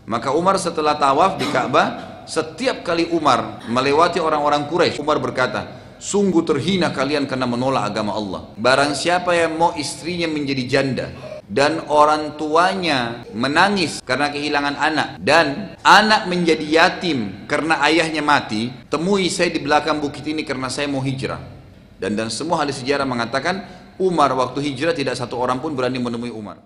Maka Umar setelah tawaf di Ka'bah, setiap kali Umar melewati orang-orang Quraisy, Umar berkata, sungguh terhina kalian karena menolak agama Allah. Barang siapa yang mau istrinya menjadi janda dan orang tuanya menangis karena kehilangan anak, dan anak menjadi yatim karena ayahnya mati, temui saya di belakang bukit ini karena saya mau hijrah. Dan semua hadis sejarah mengatakan Umar waktu hijrah tidak satu orang pun berani menemui Umar.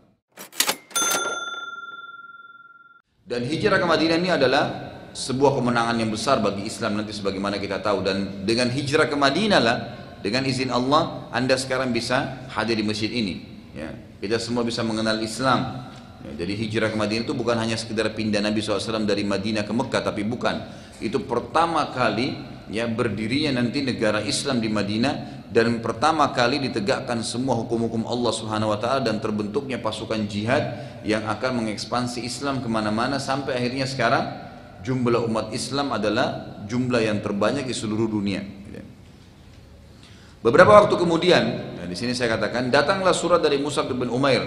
Dan hijrah ke Madinah ini adalah sebuah kemenangan yang besar bagi Islam nanti sebagaimana kita tahu. Dan dengan hijrah ke Madinah lah, dengan izin Allah, Anda sekarang bisa hadir di masjid ini. Ya, kita semua bisa mengenal Islam. Ya, jadi hijrah ke Madinah itu bukan hanya sekedar pindah Nabi SAW dari Madinah ke Mekah, tapi bukan. Itu pertama kali ya berdirinya nanti negara Islam di Madinah, dan pertama kali ditegakkan semua hukum-hukum Allah Subhanahu wa Ta'ala, dan terbentuknya pasukan jihad yang akan mengekspansi Islam kemana-mana, sampai akhirnya sekarang jumlah umat Islam adalah jumlah yang terbanyak di seluruh dunia. Beberapa waktu kemudian, nah di sini saya katakan, datanglah surat dari Mus'ab bin Umair.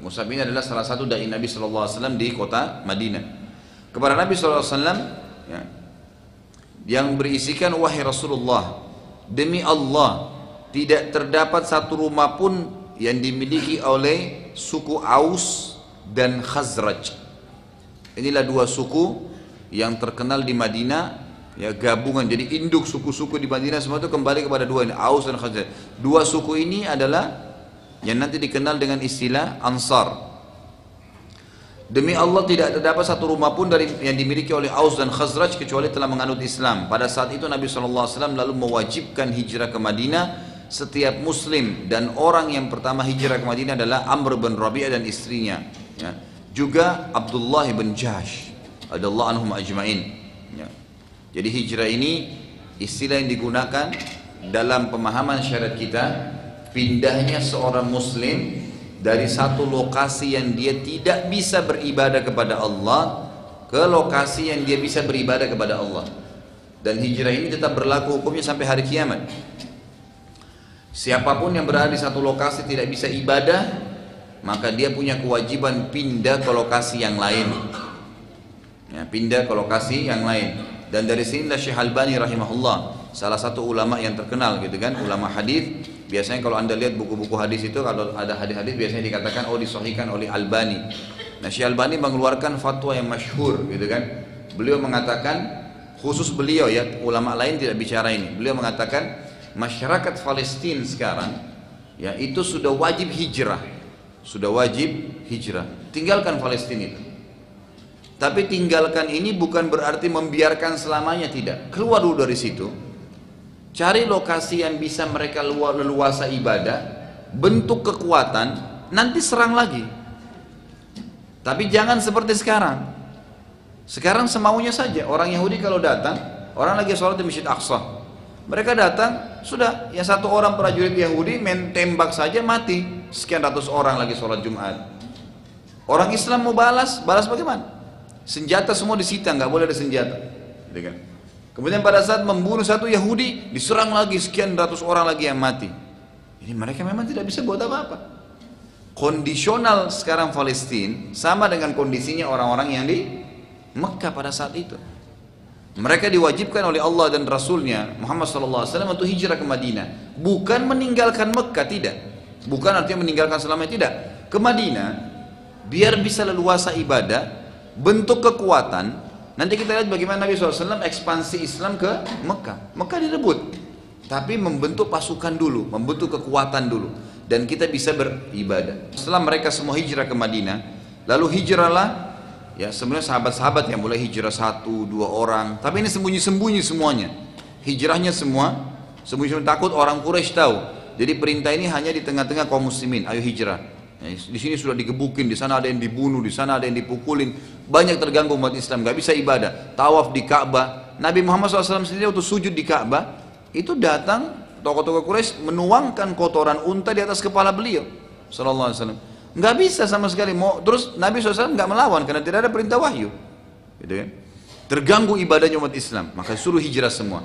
Mus'ab ini adalah salah satu dai Nabi SAW di kota Madinah. Kepada Nabi SAW ya, yang berisikan, wahai Rasulullah, demi Allah, tidak terdapat satu rumah pun yang dimiliki oleh suku Aus dan Khazraj. Inilah dua suku yang terkenal di Madinah, ya gabungan, jadi induk suku-suku di Madinah semua itu kembali kepada dua ini, Aus dan Khazraj. Dua suku ini adalah yang nanti dikenal dengan istilah Ansar. Demi Allah tidak terdapat satu rumah pun dari yang dimiliki oleh Aus dan Khazraj kecuali telah menganut Islam. Pada saat itu Nabi SAW lalu mewajibkan hijrah ke Madinah setiap muslim, dan orang yang pertama hijrah ke Madinah adalah Amr bin Rabi'ah dan istrinya, ya. Juga Abdullah bin Jahsh radhiyallahu anhum ajma'in, ya. Jadi hijrah ini istilah yang digunakan dalam pemahaman syariat kita, pindahnya seorang muslim dari satu lokasi yang dia tidak bisa beribadah kepada Allah ke lokasi yang dia bisa beribadah kepada Allah. Dan hijrah ini tetap berlaku hukumnya sampai hari kiamat. Siapapun yang berada di satu lokasi tidak bisa ibadah, maka dia punya kewajiban pindah ke lokasi yang lain, ya, pindah ke lokasi yang lain. Dan dari sinilah Syekh Albani rahimahullah, salah satu ulama yang terkenal gitu kan, ulama hadis. Biasanya kalau Anda lihat buku-buku hadis itu, kalau ada hadis-hadis biasanya dikatakan oh disahihkan oleh Albani. Nah, Syekh Albani mengeluarkan fatwa yang masyhur gitu kan. Beliau mengatakan, khusus beliau ya, ulama lain tidak bicara ini. Beliau mengatakan masyarakat Palestina sekarang ya itu sudah wajib hijrah. Sudah wajib hijrah. Tinggalkan Palestina itu. Tapi tinggalkan ini bukan berarti membiarkan selamanya, tidak. Keluar dulu dari situ. Cari lokasi yang bisa mereka leluasa ibadah, bentuk kekuatan, nanti serang lagi. Tapi jangan seperti sekarang. Sekarang semaunya saja. Orang Yahudi kalau datang, orang lagi sholat di Masjid Aqsa, mereka datang, sudah, yang satu orang prajurit Yahudi main tembak saja mati. Sekian ratus orang lagi sholat Jumat. Orang Islam mau balas bagaimana? Senjata semua disita, nggak boleh ada senjata. Gitu kan? Kemudian pada saat membunuh satu Yahudi, diserang lagi sekian ratus orang lagi yang mati. Ini mereka memang tidak bisa buat apa-apa. Kondisional sekarang Palestina sama dengan kondisinya orang-orang yang di Mekah pada saat itu. Mereka diwajibkan oleh Allah dan Rasulnya Muhammad SAW untuk hijrah ke Madinah, bukan meninggalkan Mekah, tidak. Bukan artinya meninggalkan selamanya, tidak. Ke Madinah biar bisa leluasa ibadah, bentuk kekuatan. Nanti kita lihat bagaimana Nabi SAW ekspansi Islam ke Mekah. Mekah direbut, tapi membentuk pasukan dulu, membentuk kekuatan dulu, dan kita bisa beribadah. Setelah mereka semua hijrah ke Madinah, lalu hijrahlah ya, sebenarnya sahabat-sahabat yang mulai hijrah 1-2 orang, tapi ini sembunyi-sembunyi semuanya. Hijrahnya semua sembunyi-sembunyi, takut orang Quraisy tahu. Jadi perintah ini hanya di tengah-tengah kaum muslimin, ayo hijrah. Ya, di sini sudah digebukin, di sana ada yang dibunuh, di sana ada yang dipukulin, banyak terganggu umat Islam, gak bisa ibadah. Tawaf di Ka'bah, Nabi Muhammad SAW sendiri waktu sujud di Ka'bah, itu datang tokoh-tokoh Quraisy menuangkan kotoran unta di atas kepala beliau Sallallahu Alaihi Wasallam. Nggak bisa sama sekali mau, terus Nabi SAW nggak melawan karena tidak ada perintah wahyu, gitu kan? Terganggu ibadahnya umat Islam, maka suruh hijrah semua.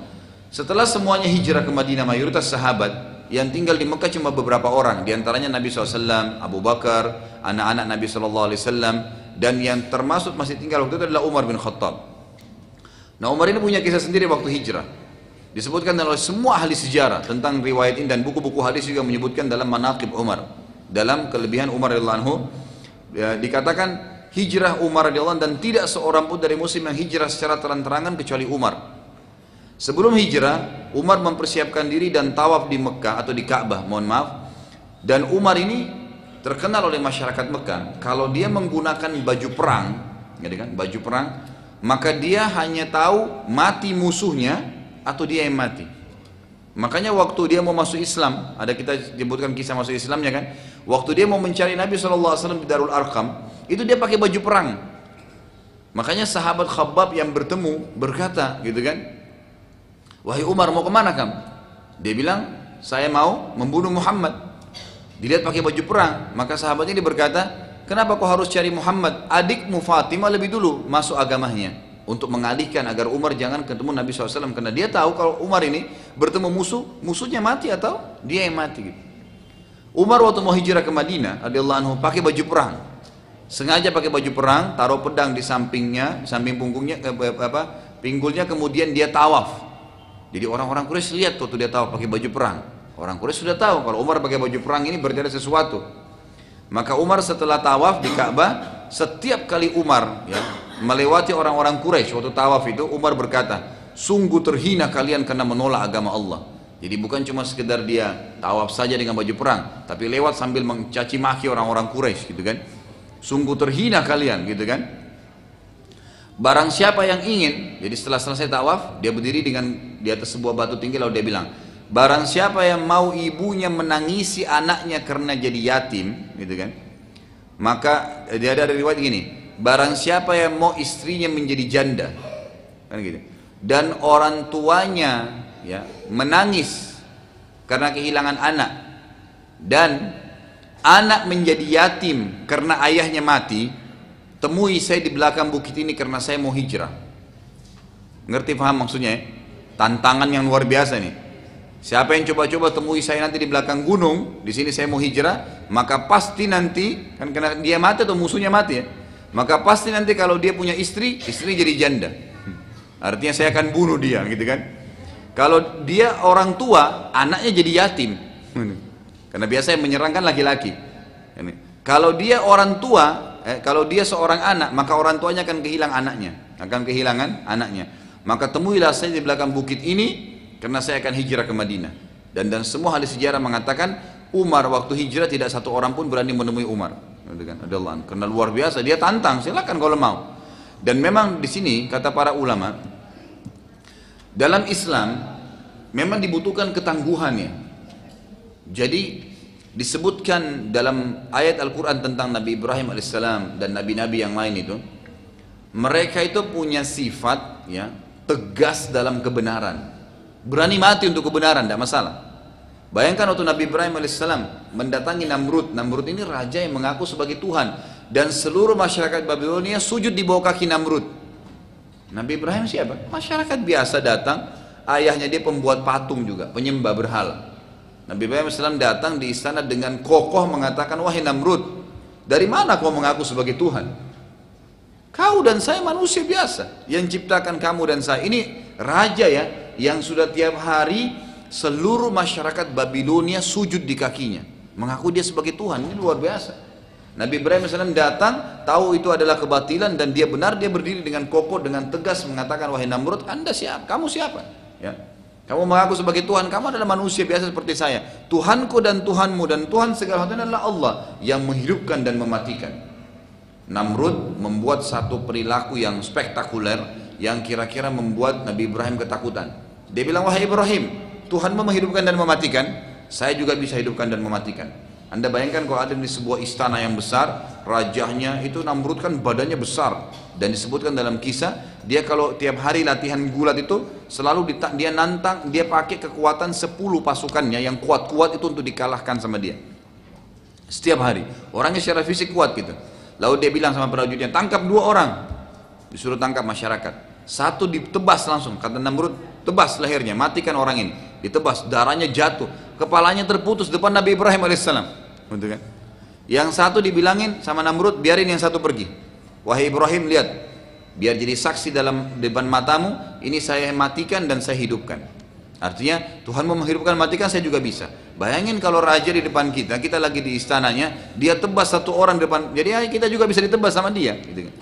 Setelah semuanya hijrah ke Madinah, mayoritas sahabat yang tinggal di Mekah cuma beberapa orang, diantaranya Nabi SAW, Abu Bakar, anak-anak Nabi SAW, dan yang termasuk masih tinggal waktu itu adalah Umar bin Khattab. Nah, Umar ini punya kisah sendiri waktu hijrah. Disebutkan oleh semua ahli sejarah tentang riwayat ini, dan buku-buku hadis juga menyebutkan dalam manaqib Umar, dalam kelebihan Umar radhiyallahu anhu, ya, dikatakan hijrah Umar radhiyallahu anhu, dan tidak seorang pun dari muslim yang hijrah secara terang-terangan kecuali Umar. Sebelum hijrah, Umar mempersiapkan diri dan tawaf di Mekah atau di Ka'bah, mohon maaf. Dan Umar ini terkenal oleh masyarakat Mekah, kalau dia menggunakan baju perang, gitu kan, baju perang, maka dia hanya tahu mati musuhnya atau dia yang mati. Makanya waktu dia mau masuk Islam, ada kita sebutkan kisah masuk Islamnya kan, waktu dia mau mencari Nabi SAW di Darul Arqam, itu dia pakai baju perang. Makanya sahabat Khabbab yang bertemu berkata gitu kan, wahai Umar, mau kemana kamu? Dia bilang, saya mau membunuh Muhammad. Dilihat pakai baju perang, maka sahabat ini berkata, kenapa kau harus cari Muhammad? Adikmu Fatimah lebih dulu masuk agamanya. Untuk mengalihkan agar Umar jangan ketemu Nabi SAW, karena dia tahu kalau Umar ini bertemu musuhnya mati atau dia yang mati gitu. Umar waktu mau hijrah ke Madinah radhiyallahu anhu pakai baju perang. Sengaja pakai baju perang, taruh pedang di sampingnya, di samping punggungnya, pinggulnya, kemudian dia tawaf. Jadi orang-orang Quraisy lihat waktu dia tawaf pakai baju perang. Orang Quraisy sudah tahu kalau Umar pakai baju perang ini berarti ada sesuatu. Maka Umar setelah tawaf di Ka'bah, setiap kali Umar ya melewati orang-orang Quraisy waktu tawaf itu, Umar berkata, sungguh terhina kalian karena menolak agama Allah. Jadi bukan cuma sekedar dia tawaf saja dengan baju perang, tapi lewat sambil mencaci maki orang-orang Quraisy gitu kan. Sungguh terhina kalian gitu kan. Barang siapa yang ingin, jadi setelah selesai tawaf, dia berdiri di atas sebuah batu tinggi, lalu dia bilang, barang siapa yang mau ibunya menangisi anaknya karena jadi yatim, gitu kan, maka dia ada riwayat gini, barang siapa yang mau istrinya menjadi janda, kan gitu, dan orang tuanya ya menangis karena kehilangan anak, dan anak menjadi yatim karena ayahnya mati, temui saya di belakang bukit ini karena saya mau hijrah. Ngerti paham maksudnya ya? Tantangan yang luar biasa nih. Siapa yang coba-coba temui saya nanti di belakang gunung, di sini saya mau hijrah, maka pasti nanti, kan karena dia mati atau musuhnya mati ya, maka pasti nanti kalau dia punya istri, istrinya jadi janda. Artinya saya akan bunuh dia gitu kan. Kalau dia orang tua, anaknya jadi yatim. Karena biasanya menyerangkan laki-laki. Kalau dia orang tua, kalau dia seorang anak, maka orang tuanya akan kehilangan anaknya. Maka temuilah saya di belakang bukit ini karena saya akan hijrah ke Madinah. Dan semua ahli sejarah mengatakan Umar waktu hijrah tidak satu orang pun berani menemui Umar. Karena luar biasa, dia tantang, silakan kalau mau. Dan memang di sini kata para ulama, dalam Islam memang dibutuhkan ketangguhannya. Jadi disebutkan dalam ayat Al-Quran tentang Nabi Ibrahim alaihissalam dan nabi-nabi yang lain itu, mereka itu punya sifat ya tegas dalam kebenaran, berani mati untuk kebenaran, tidak masalah. Bayangkan waktu Nabi Ibrahim alaihissalam mendatangi Namrud. Namrud ini raja yang mengaku sebagai Tuhan, dan seluruh masyarakat Babilonia sujud di bawah kaki Namrud. Nabi Ibrahim siapa? Masyarakat biasa datang, ayahnya dia pembuat patung juga, penyembah berhala. Nabi Ibrahim AS datang di istana dengan kokoh mengatakan, wahai Namrud, dari mana kau mengaku sebagai Tuhan? Kau dan saya manusia biasa yang ciptakan kamu dan saya. Ini raja ya, yang sudah tiap hari seluruh masyarakat Babilonia sujud di kakinya, mengaku dia sebagai Tuhan. Ini luar biasa. Nabi Ibrahim AS datang, tahu itu adalah kebatilan dan dia benar, dia berdiri dengan kokoh, dengan tegas mengatakan, wahai Namrud, Anda siapa? Kamu siapa? Ya. Kamu mengaku sebagai Tuhan, kamu adalah manusia biasa seperti saya. Tuhanku dan Tuhanmu dan Tuhan segala sesuatu adalah Allah yang menghidupkan dan mematikan. Namrud membuat satu perilaku yang spektakuler yang kira-kira membuat Nabi Ibrahim ketakutan. Dia bilang, wahai Ibrahim, Tuhanmu menghidupkan dan mematikan, saya juga bisa hidupkan dan mematikan. Anda bayangkan kalau ada di sebuah istana yang besar, rajanya itu Namrud kan badannya besar, dan disebutkan dalam kisah dia kalau tiap hari latihan gulat itu selalu dia nantang, dia pakai kekuatan 10 pasukannya yang kuat-kuat itu untuk dikalahkan sama dia setiap hari. Orangnya secara fisik kuat gitu. Lalu dia bilang sama prajuritnya, tangkap 2 orang. Disuruh tangkap masyarakat, satu ditebas langsung, kata Namrud, tebas lehernya, matikan orang ini. Ditebas, darahnya jatuh, kepalanya terputus depan Nabi Ibrahim alaihissalam. Betul kan? Yang satu dibilangin sama Namrud, biarin yang satu pergi. wahai Ibrahim lihat, biar jadi saksi dalam depan matamu, ini saya matikan dan saya hidupkan. Artinya Tuhan mau menghidupkan matikan, saya juga bisa. Bayangin kalau raja di depan kita, kita lagi di istananya, dia tebas satu orang di depan, jadi kita juga bisa ditebas sama dia gitu kan.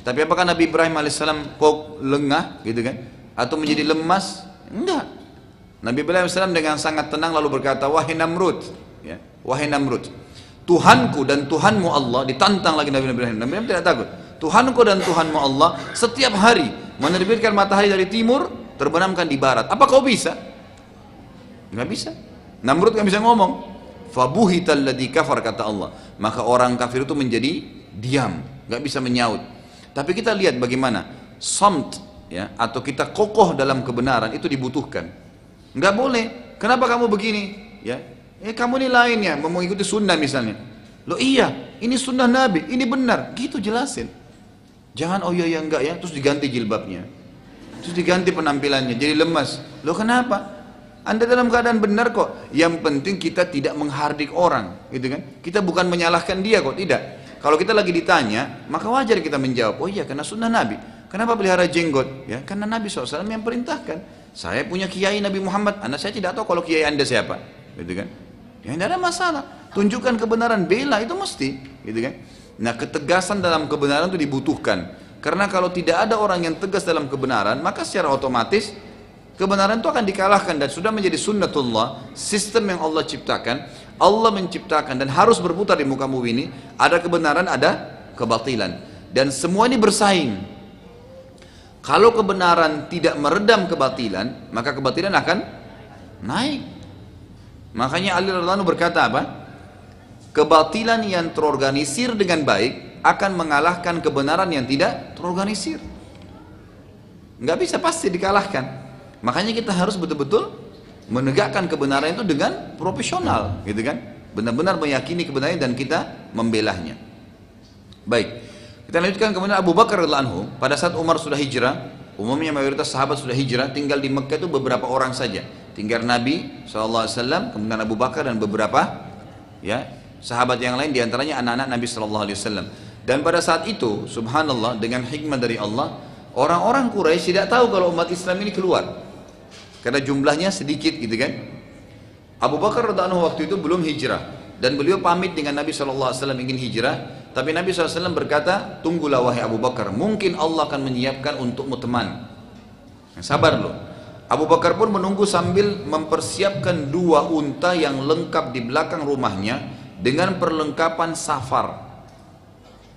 Tapi apakah Nabi Ibrahim alaihissalam kok lengah gitu kan, atau menjadi lemas? Enggak. Nabi Ibrahim alaihissalam dengan sangat tenang lalu berkata, wahai Namrud, ya, wahai Namrud, Tuhanku dan Tuhanmu Allah. Ditantang lagi Nabi Ibrahim. Nabi Ibrahim tidak takut. Tuhanku dan Tuhanmu Allah setiap hari menerbitkan matahari dari timur, terbenamkan di barat. Apa kau bisa? Nggak bisa. Namrud nggak bisa ngomong. Fabuhital ladzi kafar, kata Allah. Maka orang kafir itu menjadi diam, nggak bisa menyaut. Tapi kita lihat bagaimana samt, ya, atau kita kokoh dalam kebenaran itu dibutuhkan. Nggak boleh. Kenapa kamu begini? Ya, kamu ini lainnya mau mengikuti sunnah misalnya. Loh iya, ini sunnah Nabi, ini benar. Gitu jelasin. Jangan oh iya enggak ya, terus diganti jilbabnya, terus diganti penampilannya, jadi lemas. Loh kenapa? Anda dalam keadaan benar kok. Yang penting kita tidak menghardik orang, gitu kan? Kita bukan menyalahkan dia kok, tidak. Kalau kita lagi ditanya, maka wajar kita menjawab, oh iya karena sunnah Nabi. Kenapa pelihara jenggot? Ya karena Nabi SAW yang perintahkan. Saya punya kiai Nabi Muhammad, saya tidak tahu kalau kiai Anda siapa, gitu kan? Ya tidak ada masalah. Tunjukkan kebenaran, bela itu mesti, gitu kan? Nah ketegasan dalam kebenaran itu dibutuhkan. Karena kalau tidak ada orang yang tegas dalam kebenaran, maka secara otomatis kebenaran itu akan dikalahkan dan sudah menjadi sunnatullah, sistem yang Allah ciptakan. Allah menciptakan dan harus berputar di muka bumi ini. Ada kebenaran, ada kebatilan, dan semua ini bersaing. Kalau kebenaran tidak meredam kebatilan, maka kebatilan akan naik. Makanya Ali radhiyallahu anhu berkata apa? Kebatilan yang terorganisir dengan baik akan mengalahkan kebenaran yang tidak terorganisir. Nggak bisa, pasti dikalahkan. Makanya kita harus betul-betul menegakkan kebenaran itu dengan profesional, gitu kan? Benar-benar meyakini kebenaran dan kita membelahnya. Baik, kita lanjutkan. Kemudian Abu Bakar radhiyallahu anhu, pada saat Umar sudah hijrah, umumnya mayoritas sahabat sudah hijrah, tinggal di Mekah itu beberapa orang saja. Tinggal Nabi SAW, kemudian Abu Bakar dan beberapa ya sahabat yang lain, diantaranya anak-anak Nabi SAW. Dan pada saat itu, subhanallah, dengan hikmah dari Allah, orang-orang Quraisy tidak tahu kalau umat Islam ini keluar, karena jumlahnya sedikit, gitu kan. Abu Bakar radhiyallahu anhu waktu itu belum hijrah, dan beliau pamit dengan Nabi SAW ingin hijrah. Tapi Nabi SAW berkata, tunggulah wahai Abu Bakar, mungkin Allah akan menyiapkan untukmu teman. Sabar loh. Abu Bakar pun menunggu sambil mempersiapkan 2 unta yang lengkap di belakang rumahnya dengan perlengkapan safar.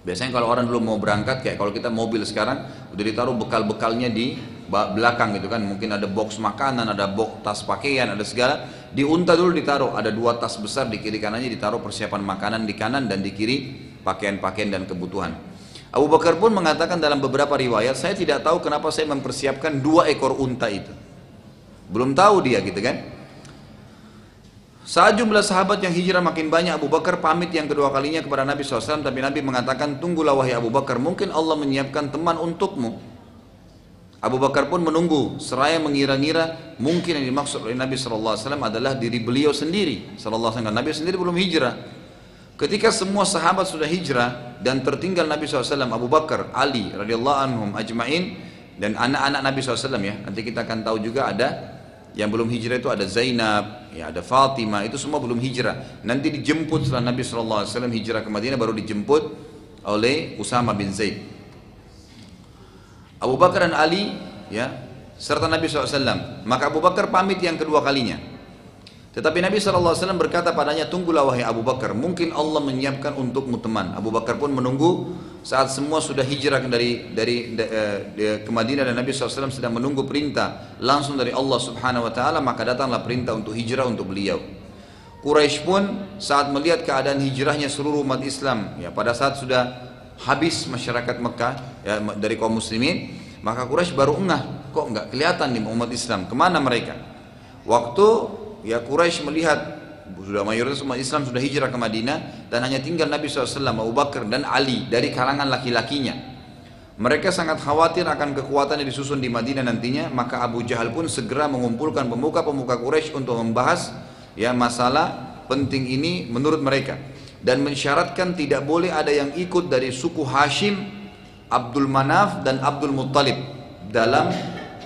Biasanya kalau orang dulu mau berangkat, kayak kalau kita mobil sekarang udah ditaruh bekal-bekalnya di belakang gitu kan. Mungkin ada box makanan, ada box tas pakaian, ada segala. Di unta dulu ditaruh, ada 2 tas besar, di kiri kanannya ditaruh persiapan makanan di kanan, dan di kiri pakaian-pakaian dan kebutuhan. Abu Bakar pun mengatakan dalam beberapa riwayat, saya tidak tahu kenapa saya mempersiapkan 2 ekor unta itu. Belum tahu dia, gitu kan. Saat jumlah sahabat yang hijrah makin banyak, Abu Bakar pamit yang kedua kalinya kepada Nabi SAW. Tapi Nabi mengatakan, tunggulah wahai Abu Bakar, mungkin Allah menyiapkan teman untukmu. Abu Bakar pun menunggu, seraya mengira-ngira mungkin yang dimaksud oleh Nabi SAW adalah diri beliau sendiri SAW. Nabi sendiri belum hijrah. Ketika semua sahabat sudah hijrah dan tertinggal Nabi SAW, Abu Bakar, Ali radhiyallahu anhum ajma'in, dan anak-anak Nabi SAW, ya, nanti kita akan tahu juga ada yang belum hijrah, itu ada Zainab, ya, ada Fatimah, itu semua belum hijrah. Nanti dijemput setelah Nabi SAW hijrah ke Madinah, baru dijemput oleh Usama bin Zaid. Abu Bakar dan Ali, ya, serta Nabi SAW. Maka Abu Bakar pamit yang kedua kalinya. Tetapi Nabi SAW berkata padanya, tunggulah wahai Abu Bakar, mungkin Allah menyiapkan untukmu teman. Abu Bakar pun menunggu saat semua sudah hijrah ke Madinah dan Nabi SAW sedang menunggu perintah langsung dari Allah Subhanahu Wa Taala, maka datanglah perintah untuk hijrah untuk beliau. Quraisy pun saat melihat keadaan hijrahnya seluruh umat Islam, ya, pada saat sudah habis masyarakat Mekah, ya, dari kaum muslimin, maka Quraisy baru engah, kok nggak kelihatan nih umat Islam, kemana mereka? Waktu ya Quraisy melihat sudah mayoritas umat Islam sudah hijrah ke Madinah dan hanya tinggal Nabi SAW, Abu Bakar dan Ali dari kalangan laki-lakinya. Mereka sangat khawatir akan kekuatan yang disusun di Madinah nantinya, maka Abu Jahal pun segera mengumpulkan pemuka-pemuka Quraisy untuk membahas ya masalah penting ini menurut mereka, dan mensyaratkan tidak boleh ada yang ikut dari suku Hashim Abdul Manaf dan Abdul Muttalib dalam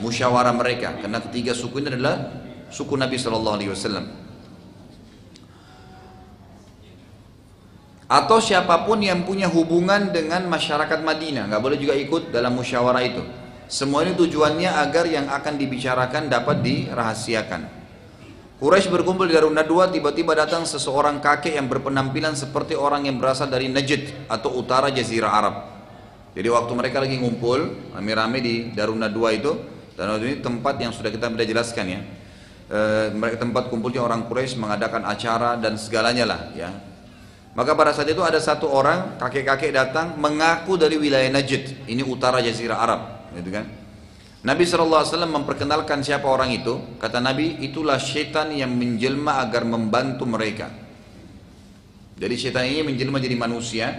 musyawarah mereka, karena ketiga suku ini adalah suku Nabi SAW. Atau siapapun yang punya hubungan dengan masyarakat Madinah, nggak boleh juga ikut dalam musyawarah itu. Semua ini tujuannya agar yang akan dibicarakan dapat dirahasiakan. Quraisy berkumpul di Darun Nadwa, tiba-tiba datang seseorang kakek yang berpenampilan seperti orang yang berasal dari Najd atau utara Jazirah Arab. Jadi waktu mereka lagi ngumpul rame-rame di Darun Nadwa itu, dan ini tempat yang sudah kita jelaskan ya, mereka tempat kumpulnya orang Quraisy mengadakan acara dan segalanya lah ya. Maka pada saat itu ada satu orang kakek-kakek datang mengaku dari wilayah Najd, ini utara Jazirah Arab, gitu kan? Nabi SAW memperkenalkan siapa orang itu. Kata Nabi, itulah syaitan yang menjelma agar membantu mereka. Jadi syaitan ini menjelma jadi manusia,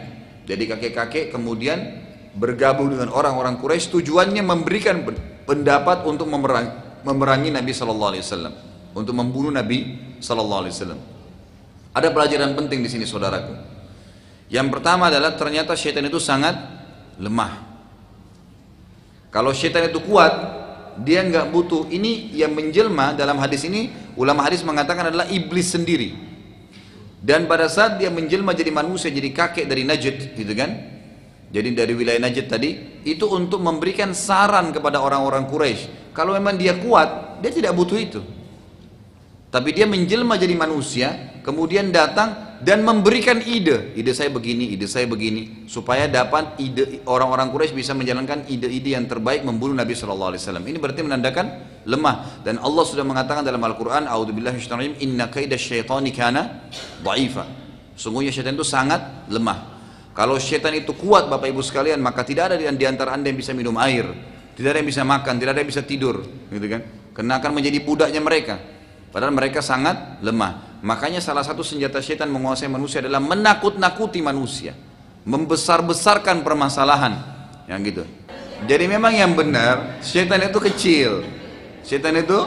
jadi kakek-kakek, kemudian bergabung dengan orang-orang Quraisy, tujuannya memberikan pendapat untuk memerangi Nabi SAW, untuk membunuh Nabi SAW. Ada pelajaran penting di sini saudaraku. Yang pertama adalah ternyata syaitan itu sangat lemah. Kalau syaitan itu kuat, dia nggak butuh. Ini yang menjelma dalam hadis ini, ulama hadis mengatakan adalah iblis sendiri. Dan pada saat dia menjelma jadi manusia, jadi kakek dari Najd, gitu kan? Jadi dari wilayah Najd tadi, itu untuk memberikan saran kepada orang-orang Quraisy. Kalau memang dia kuat, dia tidak butuh itu. Tapi dia menjelma jadi manusia, kemudian datang dan memberikan ide saya begini, ide saya begini, supaya dapat ide orang-orang Quraisy bisa menjalankan ide-ide yang terbaik membunuh Nabi SAW. Ini berarti menandakan lemah. Dan Allah sudah mengatakan dalam Al-Quran, A'udzubillahi minasyaitonir rajim, inna kaida syaitani kana dha'ifa. Sungguhnya syaitan itu sangat lemah. Kalau syaitan itu kuat Bapak Ibu sekalian, maka tidak ada di antara anda yang bisa minum air, tidak ada yang bisa makan, tidak ada yang bisa tidur, gitu kan? Karena akan menjadi budaknya mereka. Padahal mereka sangat lemah. Makanya salah satu senjata syaitan menguasai manusia adalah menakut-nakuti manusia, membesar-besarkan permasalahan, yang gitu. Jadi memang yang benar, syaitan itu kecil. Syaitan itu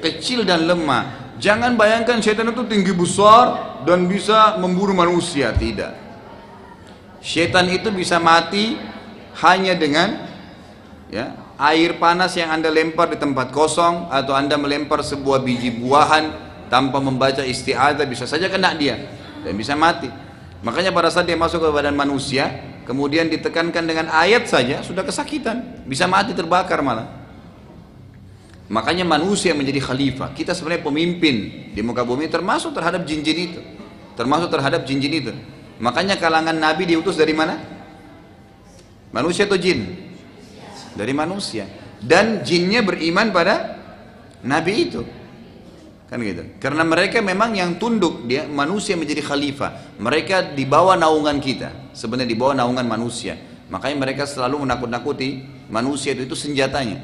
kecil dan lemah. Jangan bayangkan syaitan itu tinggi besar dan bisa membunuh manusia, tidak. Syaitan itu bisa mati hanya dengan ya, air panas yang anda lempar di tempat kosong, atau anda melempar sebuah biji buahan tanpa membaca isti'adzah, bisa saja kena dia dan bisa mati. Makanya pada saat dia masuk ke badan manusia, kemudian ditekankan dengan ayat saja sudah kesakitan, bisa mati, terbakar malah. Makanya manusia menjadi khalifah. Kita sebenarnya pemimpin di muka bumi, termasuk terhadap jin-jin itu, itu. Makanya kalangan Nabi diutus dari mana? Manusia atau jin? Dari manusia. Dan jinnya beriman pada Nabi itu, kan gitu. Karena mereka memang yang tunduk, dia manusia menjadi khalifah. Mereka di bawah naungan kita, sebenarnya di bawah naungan manusia. Makanya mereka selalu menakut-nakuti manusia, itu senjatanya.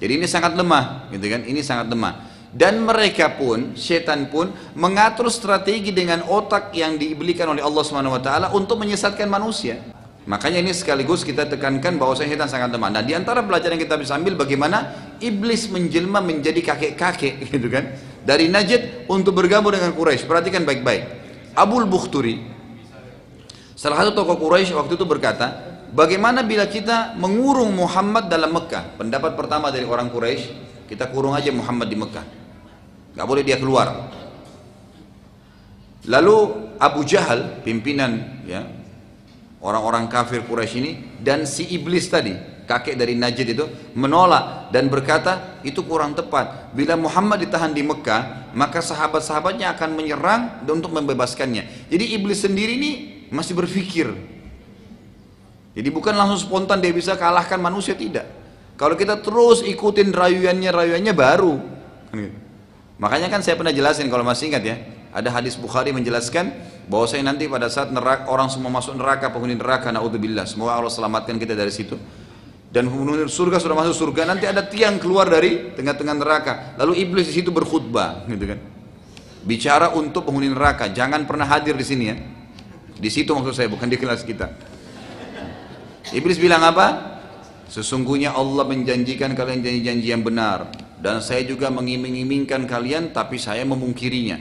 Jadi ini sangat lemah, gitu kan? Ini sangat lemah. Dan mereka pun, syaitan pun mengatur strategi dengan otak yang diberikan oleh Allah SWT untuk menyesatkan manusia. Makanya ini sekaligus kita tekankan bahwa syaitan sangat lemah. Nah, di antara pelajaran yang kita bisa ambil bagaimana iblis menjelma menjadi kakek-kakek, gitu kan, dari Najd untuk bergabung dengan Quraisy. Perhatikan baik-baik. Abul Bukhturi, salah satu tokoh Quraisy waktu itu berkata, bagaimana bila kita mengurung Muhammad dalam Mekah? Pendapat pertama dari orang Quraisy, kita kurung aja Muhammad di Mekah, nggak boleh dia keluar. Lalu Abu Jahal, pimpinan ya orang-orang kafir Quraisy ini, dan si iblis tadi, kakek dari Najd itu, menolak dan berkata itu kurang tepat. Bila Muhammad ditahan di Mekah, maka sahabat-sahabatnya akan menyerang untuk membebaskannya. Jadi iblis sendiri ini masih berpikir. Jadi bukan langsung spontan dia bisa kalahkan manusia, tidak. Kalau kita terus ikutin rayuannya baru. Makanya kan saya pernah jelasin, kalau masih ingat ya, ada hadis Bukhari menjelaskan bahwasanya nanti pada saat neraka, orang semua masuk neraka, penghuni neraka, naudzubillah, semoga Allah selamatkan kita dari situ. Dan penghuni surga sudah masuk surga, nanti ada tiang keluar dari tengah-tengah neraka. Lalu iblis di situ berkhutbah, gitu kan? Bicara untuk penghuni neraka, jangan pernah hadir di sini ya. Di situ maksud saya, bukan di kelas kita. Iblis bilang apa? Sesungguhnya Allah menjanjikan kalian janji-janji yang benar, dan saya juga mengiming-imingkan kalian, tapi saya memungkirinya.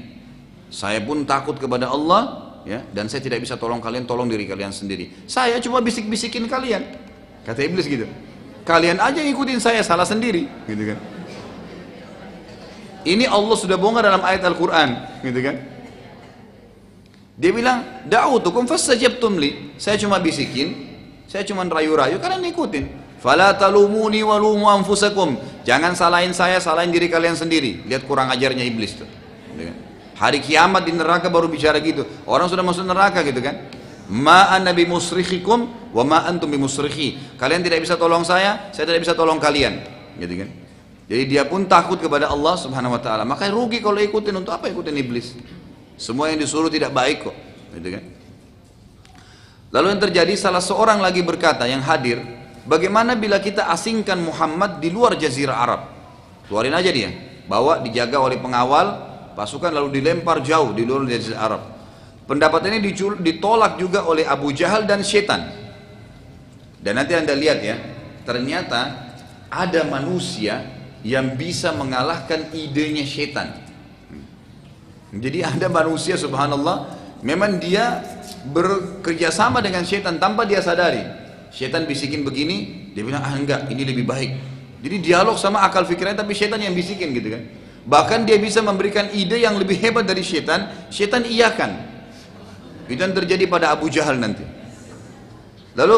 Saya pun takut kepada Allah ya, dan saya tidak bisa tolong kalian, tolong diri kalian sendiri. Saya cuma bisik-bisikin kalian. Kata iblis gitu. Kalian aja ngikutin saya, salah sendiri, gitu kan. Ini Allah sudah bongkar dalam ayat Al-Quran, gitu kan. Dia bilang, da'utukum fastajabtum li. Saya cuma bisikin, saya cuma rayu-rayu, kalian ikutin. Fala talumuni walumu anfusakum. Jangan salahin saya, salahin diri kalian sendiri. Lihat kurang ajarnya iblis tuh. Gitu kan? Hari kiamat di neraka baru bicara gitu. Orang sudah masuk neraka gitu kan. Ma ana bimusrikhikum wa ma antum bimusrikhi. Kalian tidak bisa tolong saya tidak bisa tolong kalian. Gitu kan. Jadi dia pun takut kepada Allah Subhanahu wa taala. Makanya rugi kalau ikutin, untuk apa ikutin iblis? Semua yang disuruh tidak baik kok. Gitu kan. Lalu yang terjadi, salah seorang lagi berkata yang hadir, bagaimana bila kita asingkan Muhammad di luar Jazirah Arab? Keluarin aja dia, bawa dijaga oleh pengawal pasukan lalu dilempar jauh di luar Jazirah Arab. Pendapat ini ditolak juga oleh Abu Jahal dan Syaitan. Dan nanti Anda lihat ya, ternyata ada manusia yang bisa mengalahkan idenya Syaitan. Jadi ada manusia subhanallah, memang dia bekerja sama dengan Syaitan tanpa dia sadari. Syaitan bisikin begini, dia bilang enggak, ini lebih baik. Jadi dialog sama akal fikirnya, tapi Syaitan yang bisikin gitu kan. Bahkan dia bisa memberikan ide yang lebih hebat dari Syaitan, Syaitan iyakan. Itu yang terjadi pada Abu Jahal nanti. Lalu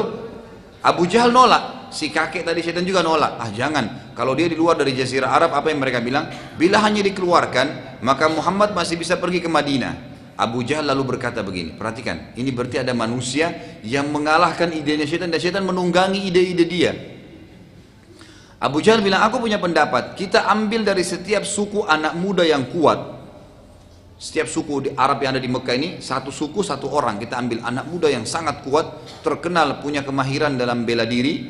Abu Jahal nolak, si kakek tadi Syaitan juga nolak. Jangan, kalau dia di luar dari Jazirah Arab, apa yang mereka bilang? Bila hanya dikeluarkan, maka Muhammad masih bisa pergi ke Madinah. Abu Jahal lalu berkata begini, perhatikan, ini berarti ada manusia yang mengalahkan idenya Syaitan dan Syaitan menunggangi ide-ide dia. Abu Jahal bilang, aku punya pendapat, kita ambil dari setiap suku anak muda yang kuat. Setiap suku di Arab yang ada di Mekah ini, satu suku, satu orang. Kita ambil anak muda yang sangat kuat, terkenal, punya kemahiran dalam bela diri.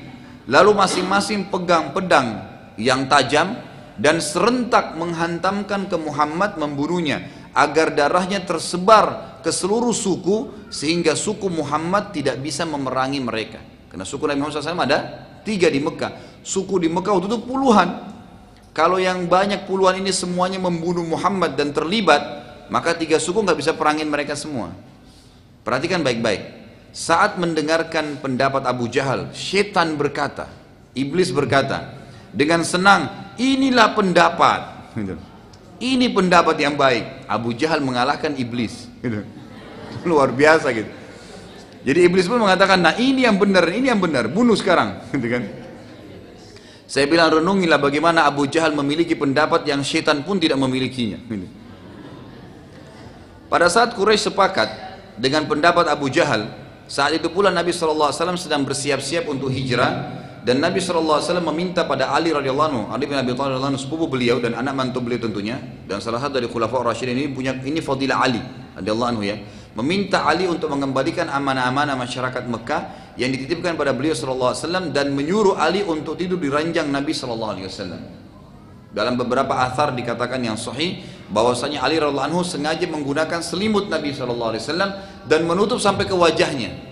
Lalu masing-masing pegang pedang yang tajam dan serentak menghantamkan ke Muhammad, membunuhnya. Agar darahnya tersebar ke seluruh suku, sehingga suku Muhammad tidak bisa memerangi mereka. Karena suku Nabi Muhammad SAW ada 3 di Mekah. Suku di Mekah waktu itu puluhan. Kalau yang banyak puluhan ini semuanya membunuh Muhammad dan terlibat, maka 3 suku nggak bisa perangin mereka semua. Perhatikan baik-baik. Saat mendengarkan pendapat Abu Jahal, Syaitan berkata, iblis berkata dengan senang, inilah pendapat. Ini pendapat yang baik. Abu Jahal mengalahkan iblis. Luar biasa gitu. Jadi iblis pun mengatakan, nah ini yang benar, bunuh sekarang. Gitu kan? Saya bilang, renungilah bagaimana Abu Jahal memiliki pendapat yang Syaitan pun tidak memilikinya. Pada saat Quraisy sepakat dengan pendapat Abu Jahal, saat itu pula Nabi SAW sedang bersiap-siap untuk hijrah, dan Nabi SAW meminta pada Ali radhiyallahu anhu, Ali bin Abi Thalib radhiyallahu anhu, sepupu beliau dan anak mantu beliau tentunya, dan salah satu dari Khulafaur Rasyidin ini fadilah Ali radhiyallahu anhu ya, meminta Ali untuk mengembalikan amanah-amanah masyarakat Mekah yang dititipkan pada beliau SAW, dan menyuruh Ali untuk tidur di ranjang Nabi SAW. Dalam beberapa athar dikatakan yang sahih bahwasanya Ali radhiyallahu anhu sengaja menggunakan selimut Nabi SAW dan menutup sampai ke wajahnya.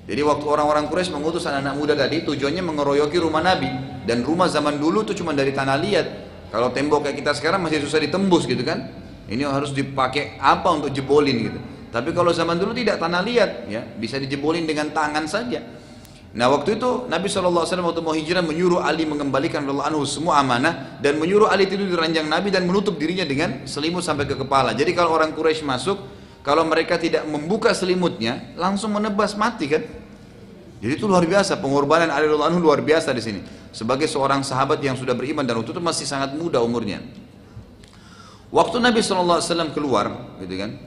Jadi waktu orang-orang Quraisy mengutus anak-anak muda tadi, tujuannya mengeroyoki rumah Nabi, dan rumah zaman dulu itu cuma dari tanah liat. Kalau tembok kayak kita sekarang masih susah ditembus gitu kan, ini harus dipakai apa untuk jebolin gitu. Tapi kalau zaman dulu tidak, tanah liat ya, bisa dijebolin dengan tangan saja. Nah waktu itu Nabi SAW waktu mau hijrah menyuruh Ali mengembalikan radhiyallahu anhu semua amanah, dan menyuruh Ali tidur di ranjang Nabi dan menutup dirinya dengan selimut sampai ke kepala. Jadi kalau orang Quraisy masuk, kalau mereka tidak membuka selimutnya, langsung menebas mati kan. Jadi itu luar biasa, pengorbanan Ali radhiyallahu anhu luar biasa di sini. Sebagai seorang sahabat yang sudah beriman, dan waktu itu masih sangat muda umurnya. Waktu Nabi SAW keluar, gitu kan,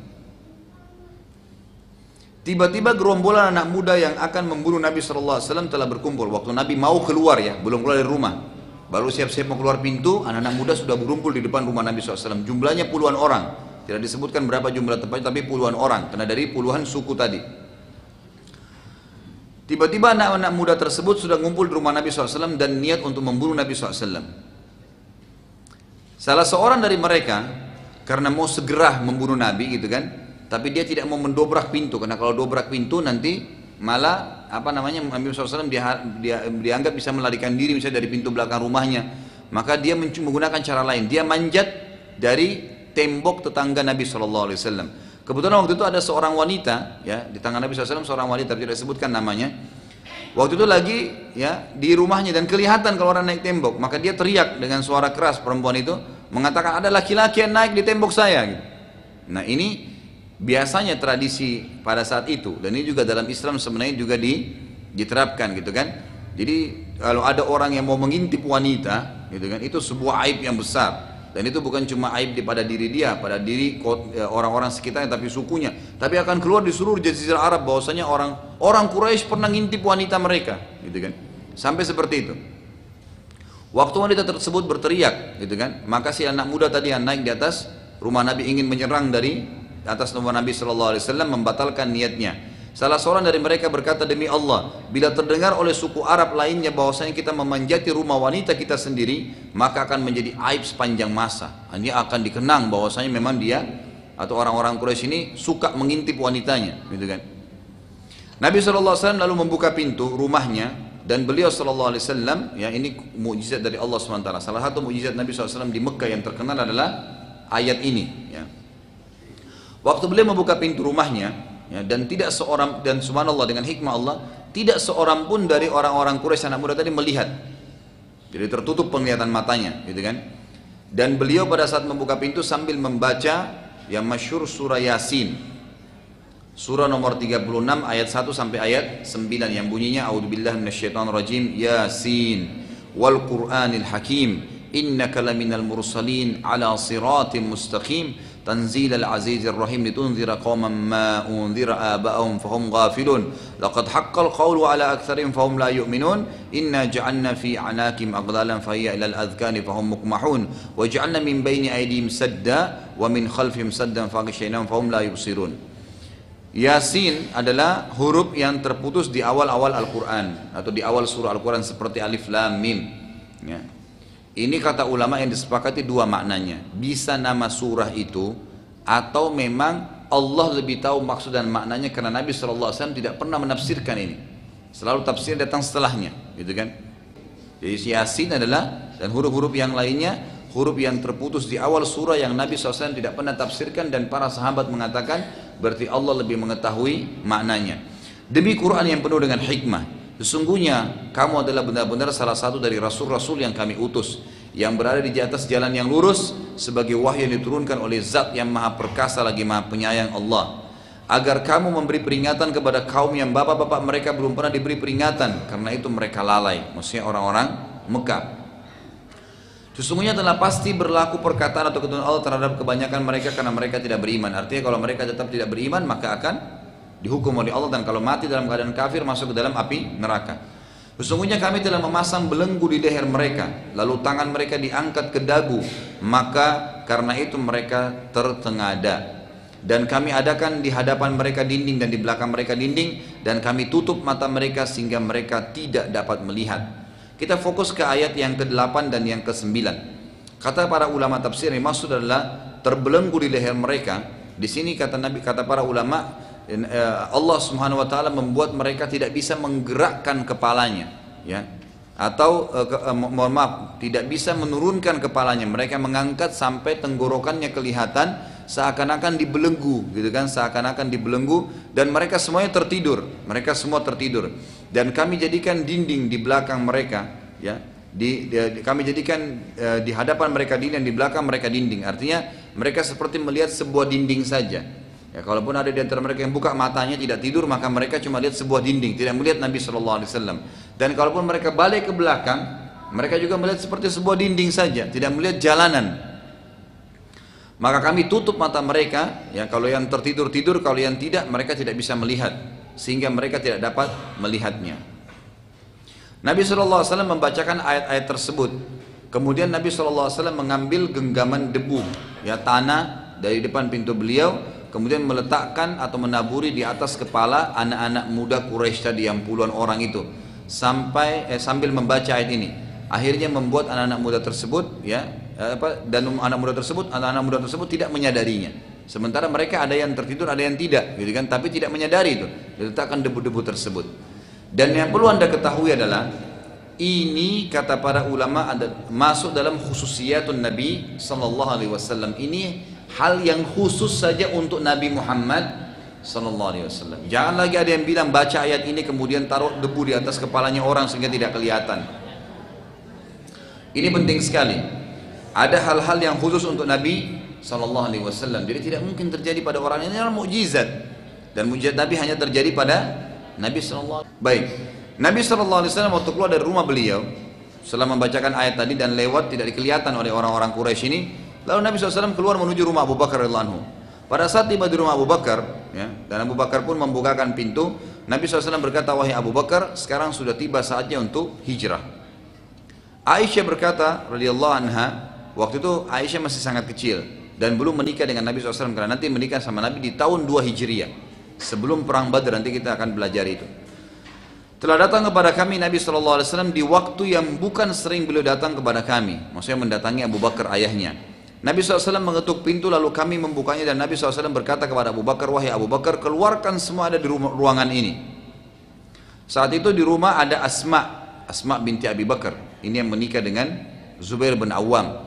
tiba-tiba gerombolan anak muda yang akan membunuh Nabi SAW telah berkumpul. Waktu Nabi mau keluar ya, belum keluar dari rumah, baru siap-siap mau keluar pintu, anak-anak muda sudah berkumpul di depan rumah Nabi SAW. Jumlahnya puluhan orang, tidak disebutkan berapa jumlah tepatnya, tapi puluhan orang, karena dari puluhan suku tadi. Tiba-tiba anak-anak muda tersebut sudah ngumpul di rumah Nabi SAW dan niat untuk membunuh Nabi SAW. Salah seorang dari mereka, karena mau segera membunuh Nabi gitu kan, tapi dia tidak mau mendobrak pintu, karena kalau dobrak pintu nanti malah Nabi SAW dianggap bisa melarikan diri misalnya dari pintu belakang rumahnya. Maka dia menggunakan cara lain, dia manjat dari tembok tetangga Nabi SAW. Kebetulan waktu itu ada seorang wanita ya di tangan Nabi SAW, seorang wanita tidak disebutkan namanya. Waktu itu lagi ya di rumahnya dan kelihatan kalau orang naik tembok, maka dia teriak dengan suara keras, perempuan itu mengatakan ada laki-laki yang naik di tembok saya gitu. Nah ini biasanya tradisi pada saat itu, dan ini juga dalam Islam sebenarnya juga diterapkan gitu kan. Jadi kalau ada orang yang mau mengintip wanita gitu kan, itu sebuah aib yang besar. Dan itu bukan cuma aib pada diri dia, pada diri orang-orang sekitarnya, tapi sukunya. Tapi akan keluar di seluruh jazirah Arab bahwasanya orang Quraisy pernah ngintip wanita mereka, gitu kan? Sampai seperti itu. Waktu wanita tersebut berteriak, gitu kan? Maka si anak muda tadi yang naik di atas rumah Nabi ingin menyerang dari atas rumah Nabi SAW, membatalkan niatnya. Salah seorang dari mereka berkata, demi Allah, bila terdengar oleh suku Arab lainnya bahwasanya kita memanjati rumah wanita kita sendiri, maka akan menjadi aib sepanjang masa. Ini akan dikenang bahwasanya memang dia atau orang-orang Quraisy ini suka mengintip wanitanya, gitu kan. Nabi SAW lalu membuka pintu rumahnya dan beliau SAW, ya ini mukjizat dari Allah SWT. Salah satu mukjizat Nabi SAW di Mekah yang terkenal adalah ayat ini. Ya. Waktu beliau membuka pintu rumahnya, ya, dan tidak seorang, dan subhanallah dengan hikmah Allah, tidak seorang pun dari orang-orang Quraisy anak muda tadi melihat. Jadi tertutup penglihatan matanya, gitu kan. Dan beliau pada saat membuka pintu sambil membaca yang masyhur surah Yasin. Surah nomor 36 ayat 1 sampai ayat 9 yang bunyinya a'udzubillahi minasyaitonirrajim Yasin wal Qur'anil Hakim innaka laminal mursalin ala siratim mustaqim تنزيل العزيز الرحيم لتنذر قوما ما أنذر آباءهم فهم غافلون لقد حق القول على أكثرهم فهم لا يؤمنون إنا جعلنا في أعناقهم أغلالا فهي إلى الأذقان فهم مقمحون وجعلنا من بين أيديهم سدا ومن خلفهم سدا فغشيناهم فهم لا يبصرون. Yasin adalah huruf yang terputus di awal-awal Al-Quran atau di awal surah Al-Quran seperti Alif Lam Mim, ya. Ini kata ulama yang disepakati dua maknanya. Bisa nama surah itu, atau memang Allah lebih tahu maksud dan maknanya karena Nabi SAW tidak pernah menafsirkan ini. Selalu tafsir datang setelahnya, gitu kan? Jadi Yasin adalah, dan huruf-huruf yang lainnya, huruf yang terputus di awal surah yang Nabi SAW tidak pernah tafsirkan, dan para sahabat mengatakan berarti Allah lebih mengetahui maknanya. Demi Quran yang penuh dengan hikmah, sesungguhnya kamu adalah benar-benar salah satu dari rasul-rasul yang kami utus, yang berada di atas jalan yang lurus sebagai wahyu yang diturunkan oleh Zat yang maha perkasa lagi maha penyayang Allah, agar kamu memberi peringatan kepada kaum yang bapak-bapak mereka belum pernah diberi peringatan, karena itu mereka lalai. Maksudnya orang-orang Mekah. Sesungguhnya telah pasti berlaku perkataan atau ketentuan Allah terhadap kebanyakan mereka karena mereka tidak beriman. Artinya kalau mereka tetap tidak beriman maka akan dihukum oleh Allah, dan kalau mati dalam keadaan kafir masuk ke dalam api neraka. Sesungguhnya kami telah memasang belenggu di leher mereka, lalu tangan mereka diangkat ke dagu, maka karena itu mereka tertengada. Dan kami adakan di hadapan mereka dinding dan di belakang mereka dinding, dan kami tutup mata mereka sehingga mereka tidak dapat melihat. Kita fokus ke ayat yang ke-8 dan yang ke-9. Kata para ulama tafsir yang maksud adalah terbelenggu di leher mereka. Di sini kata Nabi, kata para ulama, Allah Subhanahu wa taala membuat mereka tidak bisa menggerakkan kepalanya, ya. Atau mohon maaf, tidak bisa menurunkan kepalanya. Mereka mengangkat sampai tenggorokannya kelihatan seakan-akan dibelenggu, gitu kan, seakan-akan dibelenggu, dan mereka semuanya tertidur. Mereka semua tertidur. Dan kami jadikan dinding di belakang mereka, ya. Kami jadikan di hadapan mereka dinding dan di belakang mereka dinding. Artinya mereka seperti melihat sebuah dinding saja. Ya, kalaupun ada di antara mereka yang buka matanya tidak tidur, maka mereka cuma lihat sebuah dinding, tidak melihat Nabi SAW. Dan kalaupun mereka balik ke belakang, mereka juga melihat seperti sebuah dinding saja, tidak melihat jalanan. Maka kami tutup mata mereka, ya, kalau yang tertidur tidur, kalau yang tidak mereka tidak bisa melihat, sehingga mereka tidak dapat melihatnya. Nabi SAW membacakan ayat-ayat tersebut. Kemudian Nabi SAW mengambil genggaman debu, ya, tanah dari depan pintu beliau, kemudian meletakkan atau menaburi di atas kepala anak-anak muda Quraisy tadi yang puluhan orang itu, sambil membaca ayat ini. Akhirnya membuat anak-anak muda tersebut, ya, anak-anak muda tersebut tidak menyadarinya. Sementara mereka ada yang tertidur, ada yang tidak, gitu kan, tapi tidak menyadari itu, diletakkan debu-debu tersebut. Dan yang perlu Anda ketahui adalah ini, kata para ulama, ada masuk dalam khususiyatun Nabi sallallahu alaihi wasallam. Ini hal yang khusus saja untuk Nabi Muhammad Sallallahu Alaihi Wasallam. Jangan lagi ada yang bilang baca ayat ini kemudian taruh debu di atas kepalanya orang sehingga tidak kelihatan. Ini penting sekali. Ada hal-hal yang khusus untuk Nabi Sallallahu Alaihi Wasallam. Jadi tidak mungkin terjadi pada orang ini, adalah mukjizat, dan mukjizat Nabi hanya terjadi pada Nabi Sallallahu Alaihi Wasallam. Baik, Nabi Sallallahu Alaihi Wasallam waktu keluar dari rumah beliau setelah membacakan ayat tadi dan lewat tidak kelihatan oleh orang-orang Quraisy ini, lalu Nabi SAW keluar menuju rumah Abu Bakar radhiyallahu anhu. Pada saat tiba di rumah Abu Bakar, ya, dan Abu Bakar pun membukakan pintu, Nabi SAW berkata, wahai Abu Bakar, sekarang sudah tiba saatnya untuk hijrah. Aisyah berkata, radhiyallahu anha, waktu itu Aisyah masih sangat kecil dan belum menikah dengan Nabi SAW, karena nanti menikah sama Nabi di tahun 2 Hijriah, sebelum perang Badar. Nanti kita akan belajar itu. Telah datang kepada kami Nabi SAW di waktu yang bukan sering beliau datang kepada kami, maksudnya mendatangi Abu Bakar ayahnya. Nabi SAW mengetuk pintu, lalu kami membukanya, dan Nabi SAW berkata kepada Abu Bakar, wahai Abu Bakar, keluarkan semua ada di ruangan ini. Saat itu di rumah ada Asma binti Abi Bakar, ini yang menikah dengan Zubair bin Awam,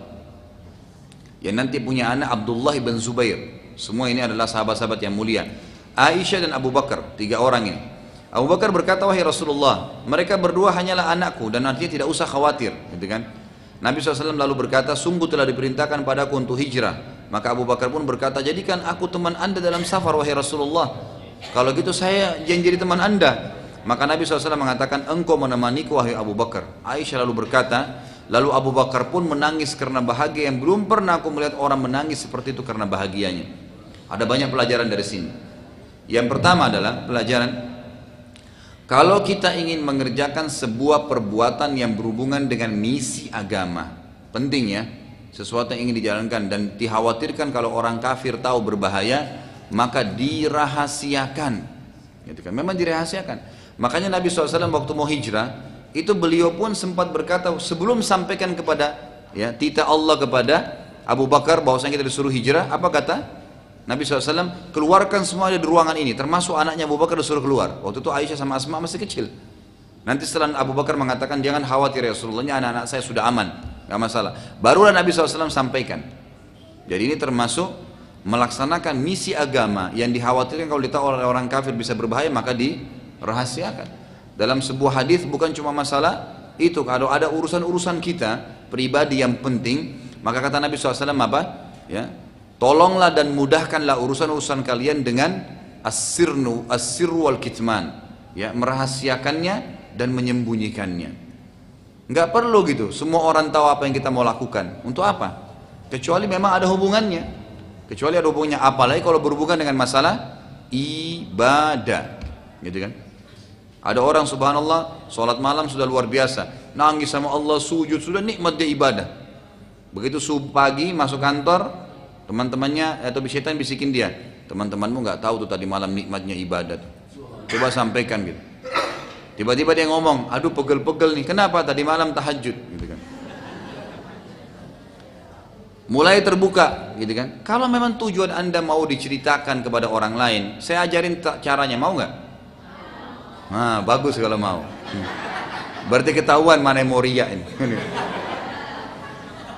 yang nanti punya anak Abdullah bin Zubair. Semua ini adalah sahabat-sahabat yang mulia. Aisyah dan Abu Bakar, 3 orang ini. Abu Bakar berkata, wahai Rasulullah, mereka berdua hanyalah anakku dan artinya tidak usah khawatir, gitu kan. Nabi SAW lalu berkata, sungguh telah diperintahkan padaku untuk hijrah. Maka Abu Bakar pun berkata, jadikan aku teman anda dalam safar wahai Rasulullah. Kalau gitu saya yang jadi teman anda. Maka Nabi SAW mengatakan, engkau menemaniku wahai Abu Bakar. Aisyah lalu berkata, lalu Abu Bakar pun menangis karena bahagia yang belum pernah aku melihat orang menangis seperti itu karena bahagianya. Ada banyak pelajaran dari sini. Yang pertama adalah pelajaran, kalau kita ingin mengerjakan sebuah perbuatan yang berhubungan dengan misi agama, penting ya, sesuatu yang ingin dijalankan dan dikhawatirkan kalau orang kafir tahu berbahaya, maka dirahasiakan, gitu kan? Memang dirahasiakan. Makanya Nabi SAW waktu mau hijrah, itu beliau pun sempat berkata sebelum sampaikan kepada ya titah Allah kepada Abu Bakar bahwasanya kita disuruh hijrah, apa kata Nabi SAW? Keluarkan semua di ruangan ini, termasuk anaknya Abu Bakar disuruh keluar. Waktu itu Aisyah sama Asma masih kecil. Nanti setelah Abu Bakar mengatakan, jangan khawatir ya Rasulullah, anak-anak saya sudah aman, gak masalah. Barulah Nabi SAW sampaikan. Jadi ini termasuk melaksanakan misi agama yang dikhawatirkan kalau ditahu oleh orang kafir bisa berbahaya, maka dirahasiakan. Dalam sebuah hadis bukan cuma masalah itu, kalau ada urusan-urusan kita pribadi yang penting, maka kata Nabi SAW apa? Ya, tolonglah dan mudahkanlah urusan-urusan kalian dengan as-sirru wal kitman, ya, merahasiakannya dan menyembunyikannya. Enggak perlu gitu, semua orang tahu apa yang kita mau lakukan. Untuk apa? Kecuali memang ada hubungannya. Kecuali ada hubungannya, apalagi kalau berhubungan dengan masalah ibadah, gitu kan? Ada orang subhanallah, sholat malam sudah luar biasa, nangis sama Allah, sujud, sudah nikmat dia ibadah. Begitu subuh pagi masuk kantor, teman-temannya atau syaitan bisikin dia, teman-temanmu nggak tahu tuh tadi malam nikmatnya ibadat. Coba sampaikan gitu. Tiba-tiba dia ngomong, aduh pegel-pegel nih, kenapa tadi malam tahajud, gitu kan. Mulai terbuka, gitu kan. Kalau memang tujuan anda mau diceritakan kepada orang lain, saya ajarin caranya, mau nggak? Nah, bagus kalau mau. Berarti ketahuan mana yang mau riya ini.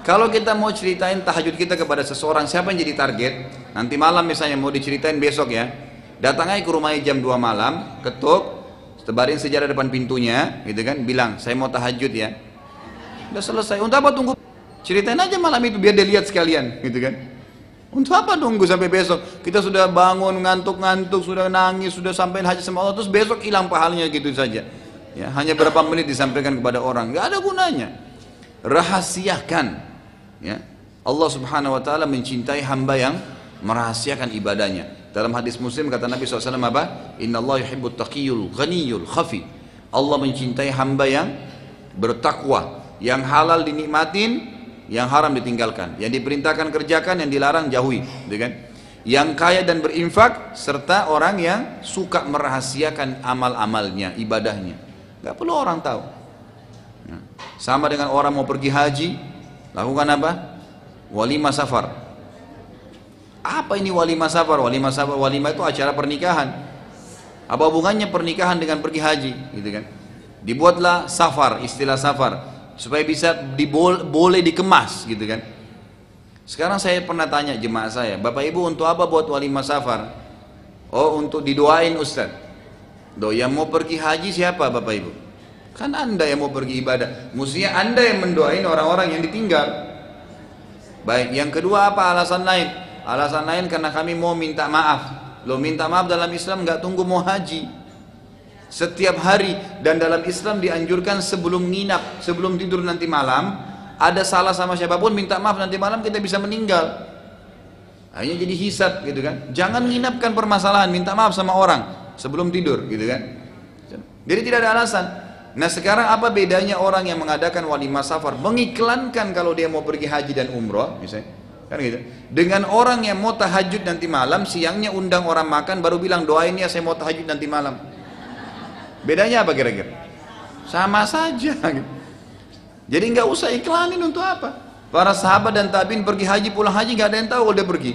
Kalau kita mau ceritain tahajud kita kepada seseorang, siapa yang jadi target? Nanti malam misalnya mau diceritain besok ya, datang aja ke rumahnya jam 2 malam, ketuk, tebarin sejadah depan pintunya, gitu kan, bilang saya mau tahajud ya. Udah selesai. Untuk apa tunggu? Ceritain aja malam itu biar dia lihat sekalian, gitu kan. Untuk apa nunggu sampai besok? Kita sudah bangun ngantuk-ngantuk, sudah nangis, sudah sampai haji sama Allah, terus besok hilang pahalanya gitu saja. Ya, hanya berapa menit disampaikan kepada orang, nggak ada gunanya. Rahasiakan. Ya, Allah Subhanahu Wa Taala mencintai hamba yang merahasiakan ibadahnya. Dalam hadis Muslim kata Nabi SAW apa? Inna Allah yuhibbut taqiyul ghaniyul khafi. Allah mencintai hamba yang bertakwa, yang halal dinikmatin, yang haram ditinggalkan, yang diperintahkan kerjakan, yang dilarang jauhi, gitu kan? Yang kaya dan berinfak, serta orang yang suka merahasiakan amal-amalnya, ibadahnya. Gak perlu orang tahu. Ya. Sama dengan orang mau pergi haji, lakukan apa? Walimah safar. Apa ini walimah safar? Walimah safar, walimah itu acara pernikahan. Apa hubungannya pernikahan dengan pergi haji, gitu kan? Dibuatlah safar, istilah safar, supaya bisa boleh dikemas, gitu kan? Sekarang saya pernah tanya jemaah saya, Bapak Ibu untuk apa buat walimah safar? Oh, untuk didoain Ustaz. Doa yang mau pergi haji siapa Bapak Ibu? Kan Anda yang mau pergi ibadah. Mestinya Anda yang mendoain orang-orang yang ditinggal. Baik, yang kedua apa alasan lain? Alasan lain karena kami mau minta maaf. Lo minta maaf dalam Islam nggak tunggu mau haji. Setiap hari, dan dalam Islam dianjurkan sebelum nginap, sebelum tidur nanti malam, ada salah sama siapapun minta maaf, nanti malam kita bisa meninggal. Akhirnya jadi hisab gitu kan. Jangan nginapkan permasalahan, minta maaf sama orang sebelum tidur gitu kan. Jadi tidak ada alasan. Nah sekarang apa bedanya orang yang mengadakan walimah safar, mengiklankan kalau dia mau pergi haji dan umroh misalnya, kan gitu, dengan orang yang mau tahajud nanti malam, siangnya undang orang makan baru bilang doain ya saya mau tahajud nanti malam. Bedanya apa kira-kira? Sama saja gitu. Jadi nggak usah iklanin, untuk apa? Para sahabat dan tabiin pergi haji pulang haji nggak ada yang tahu kalau dia pergi,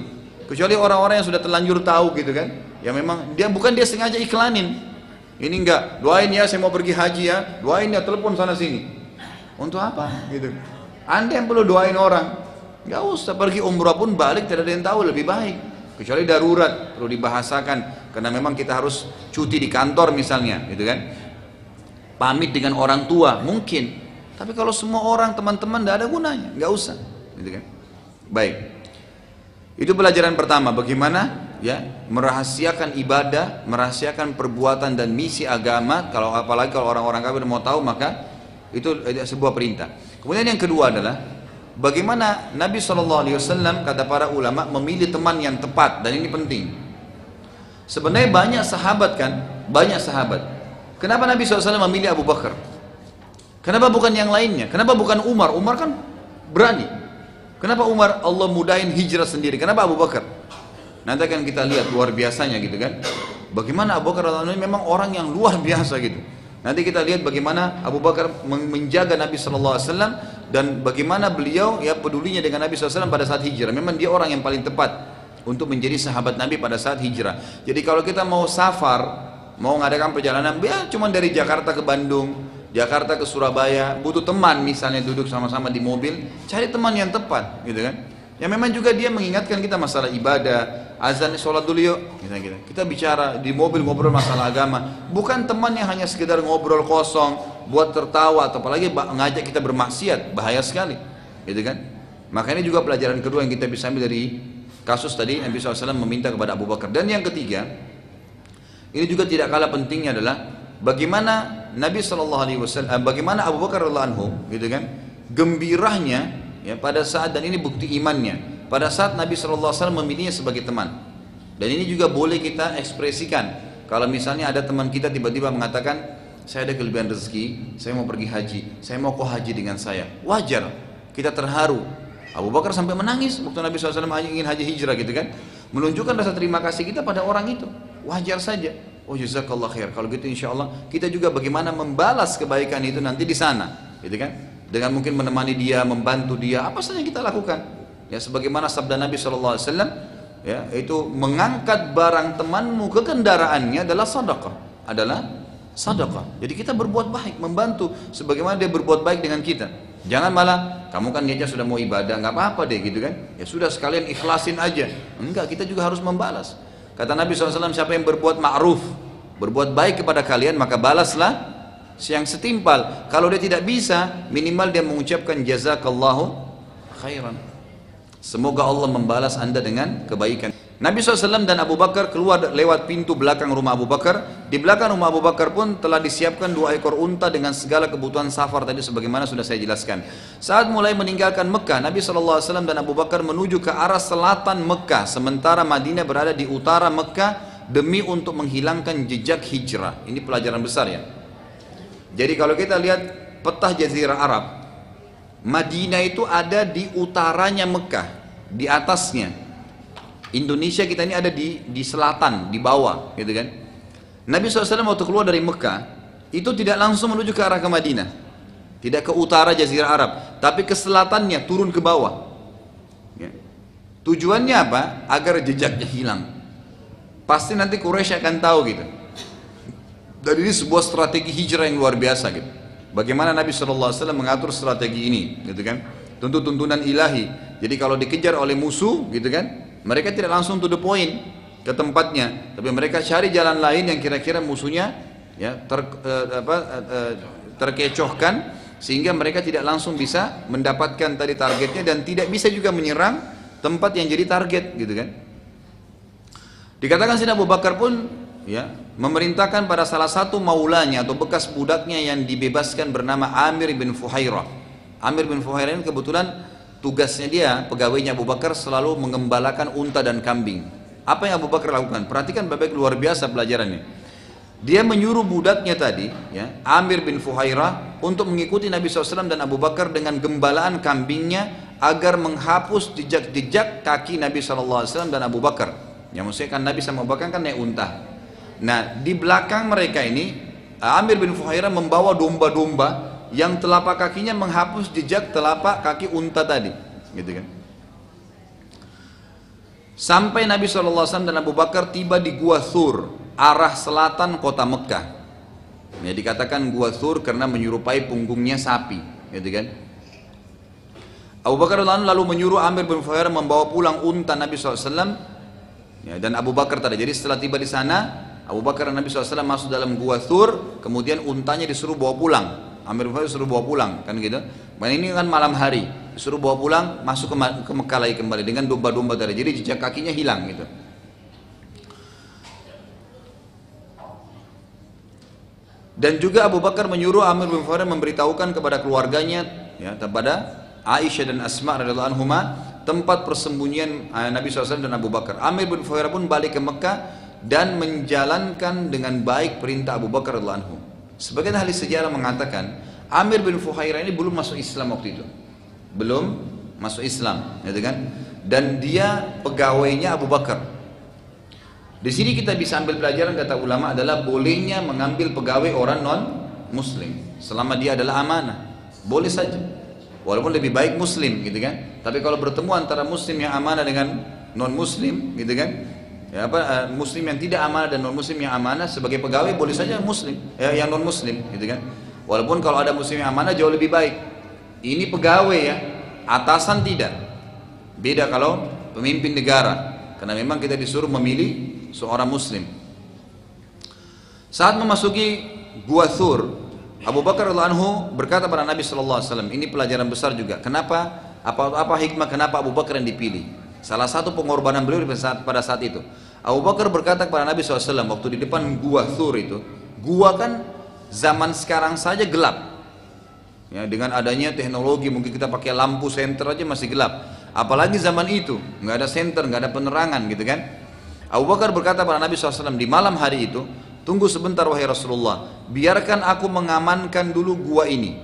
kecuali orang-orang yang sudah terlanjur tahu gitu kan. Ya memang dia bukan dia sengaja iklanin. Ini enggak, doain ya saya mau pergi haji ya, doain ya, telepon sana sini. Untuk apa gitu? Anda yang perlu doain orang. Nggak usah, pergi umrah pun balik tidak ada yang tahu, lebih baik. Kecuali darurat perlu dibahasakan karena memang kita harus cuti di kantor misalnya gitu kan. Pamit dengan orang tua mungkin. Tapi kalau semua orang teman-teman tidak ada gunanya, nggak usah, gitu kan? Baik, itu pelajaran pertama, bagaimana ya merahasiakan ibadah, merahasiakan perbuatan dan misi agama. Kalau apalagi kalau orang-orang kafir mau tahu, maka itu sebuah perintah. Kemudian yang kedua adalah bagaimana Nabi SAW kata para ulama memilih teman yang tepat, dan ini penting. Sebenarnya banyak sahabat kan, banyak sahabat. Kenapa Nabi SAW memilih Abu Bakar? Kenapa bukan yang lainnya? Kenapa bukan Umar? Umar kan berani. Kenapa Umar Allah mudahin hijrah sendiri? Kenapa Abu Bakar? Nanti akan kita lihat luar biasanya gitu kan. Bagaimana Abu Bakar memang orang yang luar biasa gitu. Nanti kita lihat bagaimana Abu Bakar menjaga Nabi SAW dan bagaimana beliau ya pedulinya dengan Nabi SAW pada saat hijrah. Memang dia orang yang paling tepat untuk menjadi sahabat Nabi pada saat hijrah. Jadi kalau kita mau safar, mau mengadakan perjalanan, ya cuma dari Jakarta ke Bandung, Jakarta ke Surabaya, butuh teman misalnya duduk sama-sama di mobil, cari teman yang tepat gitu kan. Ya memang juga dia mengingatkan kita masalah ibadah, azan sholat dulu yuk, kita bicara di mobil ngobrol masalah agama, bukan teman yang hanya sekedar ngobrol kosong, buat tertawa atau apalagi ngajak kita bermaksiat, bahaya sekali, gitu kan. Makanya juga pelajaran kedua yang kita bisa ambil dari kasus tadi, Nabi SAW meminta kepada Abu Bakar. Dan yang ketiga, ini juga tidak kalah pentingnya adalah bagaimana Nabi SAW, bagaimana Abu Bakar radhiyallahu anhu, gitu kan, gembiranya ya pada saat, dan ini bukti imannya, pada saat Nabi SAW memilihnya sebagai teman. Dan ini juga boleh kita ekspresikan. Kalau misalnya ada teman kita tiba-tiba mengatakan, saya ada kelebihan rezeki, saya mau pergi haji, saya mau kau haji dengan saya. Wajar, kita terharu. Abu Bakar sampai menangis waktu Nabi SAW ingin haji hijrah gitu kan. Menunjukkan rasa terima kasih kita pada orang itu. Wajar saja. Oh jazakallah khair. Kalau gitu insya Allah kita juga bagaimana membalas kebaikan itu nanti di sana, gitu kan? Dengan mungkin menemani dia, membantu dia, apa saja kita lakukan. Ya sebagaimana sabda Nabi SAW, ya itu mengangkat barang temanmu ke kendaraannya adalah sedekah. Jadi kita berbuat baik, membantu sebagaimana dia berbuat baik dengan kita. Jangan malah kamu kan niatnya sudah mau ibadah, nggak apa-apa deh gitu kan. Ya sudah sekalian ikhlasin aja. Enggak, kita juga harus membalas. Kata Nabi SAW, siapa yang berbuat ma'ruf, berbuat baik kepada kalian, maka balaslah yang setimpal. Kalau dia tidak bisa, minimal dia mengucapkan jazakallahu khairan. Semoga Allah membalas anda dengan kebaikan. Nabi SAW dan Abu Bakar keluar lewat pintu belakang rumah Abu Bakar. Di belakang rumah Abu Bakar pun telah disiapkan 2 ekor unta dengan segala kebutuhan safar tadi sebagaimana sudah saya jelaskan. Saat mulai meninggalkan Mekah, Nabi SAW dan Abu Bakar menuju ke arah selatan Mekah, sementara Madinah berada di utara Mekah demi untuk menghilangkan jejak hijrah. Ini pelajaran besar ya. Jadi kalau kita lihat peta Jazirah Arab, Madinah itu ada di utaranya Mekah, di atasnya. Indonesia kita ini ada di selatan, di bawah, gitu kan. Nabi SAW waktu keluar dari Mekah, itu tidak langsung menuju ke arah ke Madinah, tidak ke utara Jazirah Arab, tapi ke selatannya, turun ke bawah. Ya. Tujuannya apa? Agar jejaknya hilang. Pasti nanti Quraisy akan tahu gitu. Dan ini sebuah strategi hijrah yang luar biasa gitu. Bagaimana Nabi SAW mengatur strategi ini, gitu kan? Tentu tuntunan ilahi. Jadi kalau dikejar oleh musuh, gitu kan? Mereka tidak langsung to the point, ke tempatnya, tapi mereka cari jalan lain yang kira-kira musuhnya ya terkecohkan, sehingga mereka tidak langsung bisa mendapatkan tadi targetnya dan tidak bisa juga menyerang tempat yang jadi target gitu kan. Dikatakan Sayyidina Abu Bakar pun ya memerintahkan pada salah satu maulanya atau bekas budaknya yang dibebaskan bernama Amir bin Fuhairah. Amir bin Fuhairah ini kebetulan tugasnya dia, pegawainya Abu Bakar, selalu mengembalakan unta dan kambing. Apa yang Abu Bakar lakukan? Perhatikan baik-baik, luar biasa pelajarannya. Dia menyuruh budaknya tadi, ya, Amir bin Fuhairah, untuk mengikuti Nabi SAW dan Abu Bakar dengan gembalaan kambingnya agar menghapus jejak-jejak kaki Nabi SAW dan Abu Bakar. Yang maksudnya kan Nabi sama Abu Bakar kan naik unta. Nah, di belakang mereka ini Amir bin Fuhairah membawa domba-domba yang telapak kakinya menghapus jejak telapak kaki unta tadi, gitu kan. Sampai Nabi SAW dan Abu Bakar tiba di Gua Thur, arah selatan kota Mekah. Ya, dikatakan Gua Thur karena menyerupai punggungnya sapi, gitu kan. Abu Bakar lalu menyuruh Amir bin Fuhairah membawa pulang unta Nabi SAW, ya, dan Abu Bakar tadi. Jadi setelah tiba di sana, Abu Bakar dan Nabi SAW masuk dalam Gua Thur, kemudian untanya disuruh bawa pulang. Amir bin Fuhairah disuruh bawa pulang, kan gitu. Dan ini kan malam hari, disuruh bawa pulang, masuk ke Mekah lagi kembali dengan domba-domba tadi. Jadi jejak kakinya hilang gitu. Dan juga Abu Bakar menyuruh Amir bin Fuhairah memberitahukan kepada keluarganya, ya, kepada Aisyah dan Asma radhiyallahu anhuma, tempat persembunyian Nabi SAW dan Abu Bakar. Amir bin Fuhairah pun balik ke Mekah dan menjalankan dengan baik perintah Abu Bakar radhiyallahu anhu. Sebagian ahli sejarah mengatakan Amir bin Fuhairah ini belum masuk Islam waktu itu, belum masuk Islam, gitu kan? Dan dia pegawainya Abu Bakar. Di sini kita bisa ambil pelajaran, kata ulama, adalah bolehnya mengambil pegawai orang non Muslim selama dia adalah amanah, boleh saja. Walaupun lebih baik Muslim, gitu kan? Tapi kalau bertemu antara Muslim yang amanah dengan non Muslim, gitu kan? Ya, Muslim yang tidak amanah dan non Muslim yang amanah sebagai pegawai boleh saja Muslim, ya, yang non Muslim, gitu kan? Walaupun kalau ada Muslim yang amanah jauh lebih baik. Ini pegawai ya, atasan tidak. Beda kalau pemimpin negara, karena memang kita disuruh memilih seorang Muslim. Saat memasuki Gua Thur, Abu Bakar radhiyallahu anhu berkata pada Nabi SAW, ini pelajaran besar juga. Kenapa? Apa hikmah kenapa Abu Bakar yang dipilih? Salah satu pengorbanan beliau pada saat itu. Abu Bakar berkata kepada Nabi SAW waktu di depan Gua Thur itu, gua kan zaman sekarang saja gelap. Ya, dengan adanya teknologi mungkin kita pakai lampu senter aja masih gelap. Apalagi zaman itu nggak ada senter, nggak ada penerangan, gitu kan? Abu Bakar berkata pada Nabi SAW di malam hari itu, tunggu sebentar wahai Rasulullah, biarkan aku mengamankan dulu gua ini.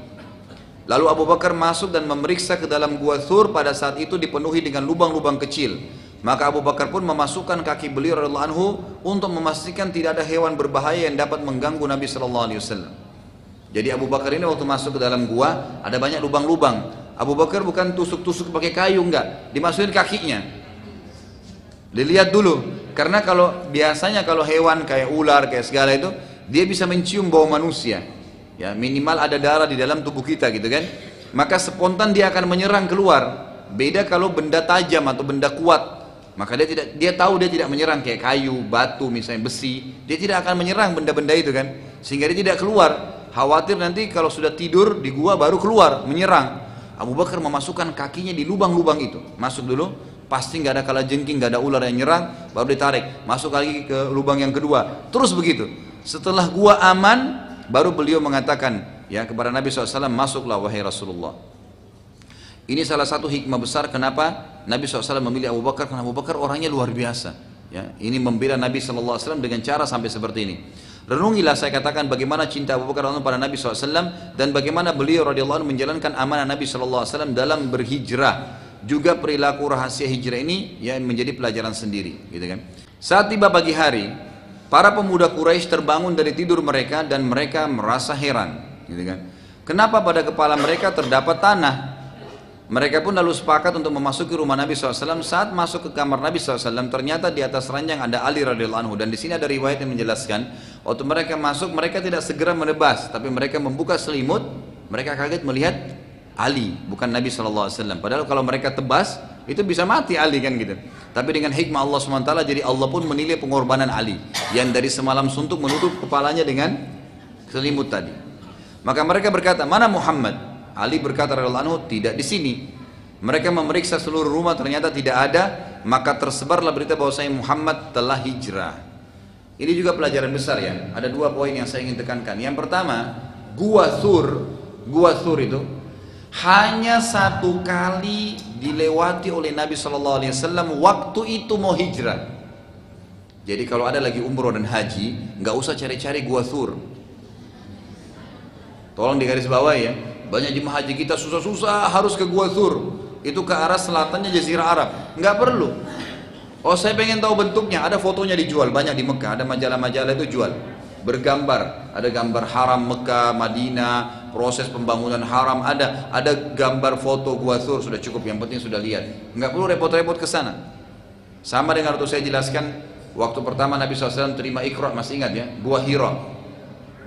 Lalu Abu Bakar masuk dan memeriksa ke dalam Gua Thur. Pada saat itu dipenuhi dengan lubang-lubang kecil. Maka Abu Bakar pun memasukkan kaki beliau radhiyallahu anhu untuk memastikan tidak ada hewan berbahaya yang dapat mengganggu Nabi SAW. Jadi Abu Bakar ini waktu masuk ke dalam gua ada banyak lubang-lubang. Abu Bakar bukan tusuk-tusuk pakai kayu, enggak, dimasukin kakinya. Dilihat dulu, karena kalau biasanya kalau hewan kayak ular kayak segala itu dia bisa mencium bau manusia. Ya, minimal ada darah di dalam tubuh kita, gitu kan? Maka spontan dia akan menyerang keluar. Beda kalau benda tajam atau benda kuat, maka dia tahu dia tidak menyerang kayak kayu, batu, misalnya besi. Dia tidak akan menyerang benda-benda itu kan, sehingga dia tidak keluar. Khawatir nanti kalau sudah tidur di gua baru keluar menyerang. Abu Bakar memasukkan kakinya di lubang-lubang itu, masuk dulu, pasti nggak ada kalajengking, nggak ada ular yang nyerang, baru ditarik, masuk lagi ke lubang yang kedua, terus begitu. Setelah gua aman, baru beliau mengatakan ya kepada Nabi SAW, masuklah wahai Rasulullah. Ini salah satu hikmah besar kenapa Nabi SAW memilih Abu Bakar, karena Abu Bakar orangnya luar biasa. Ya, ini membela Nabi SAW dengan cara sampai seperti ini. Renungilah, saya katakan, bagaimana cinta Abu Bakar pada Nabi SAW dan bagaimana beliau radhiyallahu anhu menjalankan amanah Nabi SAW dalam berhijrah. Juga perilaku rahasia hijrah ini yang menjadi pelajaran sendiri, gitu kan? Saat tiba pagi hari, para pemuda Quraisy terbangun dari tidur mereka dan mereka merasa heran, gitu kan? Kenapa pada kepala mereka terdapat tanah? Mereka pun lalu sepakat untuk memasuki rumah Nabi SAW. Saat masuk ke kamar Nabi SAW, ternyata di atas ranjang ada Ali radhiyallahu anhu. Dan di sini ada riwayat yang menjelaskan, waktu mereka masuk, mereka tidak segera menebas, tapi mereka membuka selimut. Mereka kaget melihat Ali, bukan Nabi SAW. Padahal kalau mereka tebas, itu bisa mati Ali kan gitu. Tapi dengan hikmah Allah SWT, jadi Allah pun menilai pengorbanan Ali yang dari semalam suntuk menutup kepalanya dengan selimut tadi. Maka mereka berkata, mana Muhammad? Ali berkata radhiyallahu anhu, tidak di sini. Mereka memeriksa seluruh rumah, ternyata tidak ada. Maka tersebarlah berita bahwasanya Muhammad telah hijrah. Ini juga pelajaran besar ya. Ada dua poin yang saya ingin tekankan. Yang pertama, Gua Thur itu hanya satu kali dilewati oleh Nabi SAW waktu itu mau hijrah. Jadi kalau ada lagi umroh dan haji, nggak usah cari-cari Gua Thur. Tolong digaris bawah ya. Banyak jemaah haji kita susah-susah harus ke Gua Thur. Itu ke arah selatannya Jazirah Arab. Nggak perlu. Oh saya pengen tahu bentuknya, ada fotonya dijual banyak di Mekah, ada majalah-majalah itu jual bergambar, ada gambar haram Mekah, Madinah, proses pembangunan haram, ada gambar foto Gua Thur, sudah cukup, yang penting sudah lihat, nggak perlu repot-repot ke sana. Sama dengan waktu saya jelaskan waktu pertama Nabi SAW terima Iqra, masih ingat ya, Gua Hira.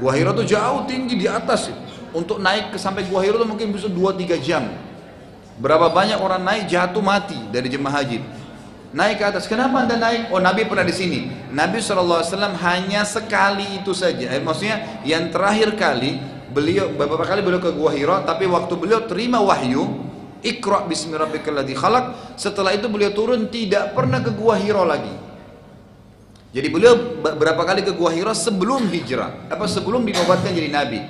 Gua Hira itu jauh tinggi di atas, untuk naik ke sampai Gua Hira itu mungkin bisa 2-3 jam. Berapa banyak orang naik jatuh mati dari jemaah haji. Naik ke atas, kenapa anda naik? Oh Nabi pernah di sini. Nabi SAW hanya sekali itu saja. Maksudnya yang terakhir kali beliau, beberapa kali beliau ke Gua Hira, tapi waktu beliau terima wahyu, Iqra bismi rabbikal ladzi khalaq, setelah itu beliau turun tidak pernah ke Gua Hira lagi. Jadi beliau berapa kali ke Gua Hira sebelum hijrah, sebelum dinobatkan jadi Nabi.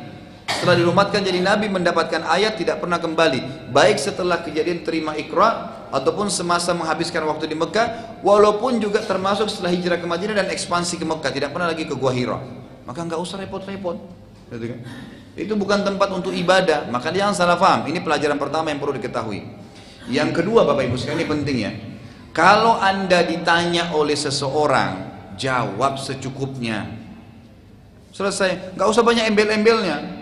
Setelah dinobatkan jadi Nabi mendapatkan ayat tidak pernah kembali, baik setelah kejadian terima Iqra ataupun semasa menghabiskan waktu di Mekah, walaupun juga termasuk setelah hijrah ke Madinah dan ekspansi ke Mekah, tidak pernah lagi ke Gua Hira. Maka nggak usah repot-repot, gitu kan? Itu bukan tempat untuk ibadah, maka jangan salah paham. Ini pelajaran pertama yang perlu diketahui. Yang kedua Bapak Ibu sekalian, ini penting ya. Kalau anda ditanya oleh seseorang, jawab secukupnya. Selesai, nggak usah banyak embel-embelnya.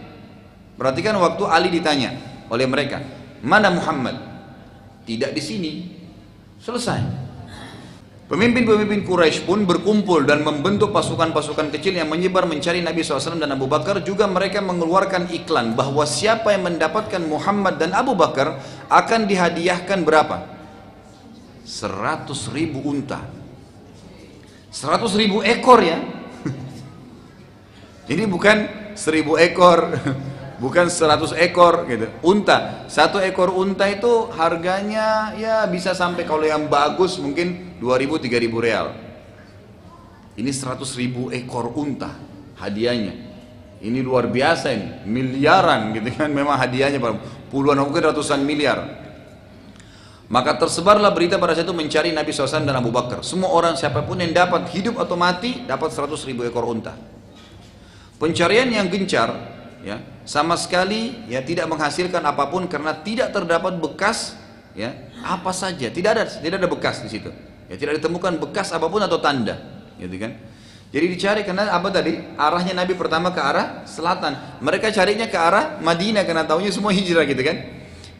Perhatikan waktu Ali ditanya oleh mereka, mana Muhammad? Tidak di sini. Selesai. Pemimpin-pemimpin Quraisy pun berkumpul dan membentuk pasukan-pasukan kecil yang menyebar mencari Nabi SAW dan Abu Bakar. Juga mereka mengeluarkan iklan bahwa siapa yang mendapatkan Muhammad dan Abu Bakar akan dihadiahkan berapa? 100.000 unta. 100.000 ekor ya. Ini bukan 1.000 ekor, bukan 100 ekor gitu. Unta, satu ekor unta itu harganya ya bisa sampai kalau yang bagus mungkin 2.000-3.000 real. Ini 100.000 ekor unta hadiahnya. Ini luar biasa ini, miliaran gitu kan memang hadiahnya, puluhan mungkin ratusan miliar. Maka tersebarlah berita pada saat itu mencari Nabi SAW dan Abu Bakar. Semua orang siapapun yang dapat, hidup atau mati, dapat 100.000 ekor unta. Pencarian yang gencar, ya, sama sekali ya tidak menghasilkan apapun karena tidak terdapat bekas, ya, apa saja, tidak ada bekas di situ. Ya, tidak ditemukan bekas apapun atau tanda, gitu kan? Jadi dicari karena apa tadi? Arahnya Nabi pertama ke arah selatan. Mereka carinya ke arah Madinah karena taunya semua hijrah gitu kan?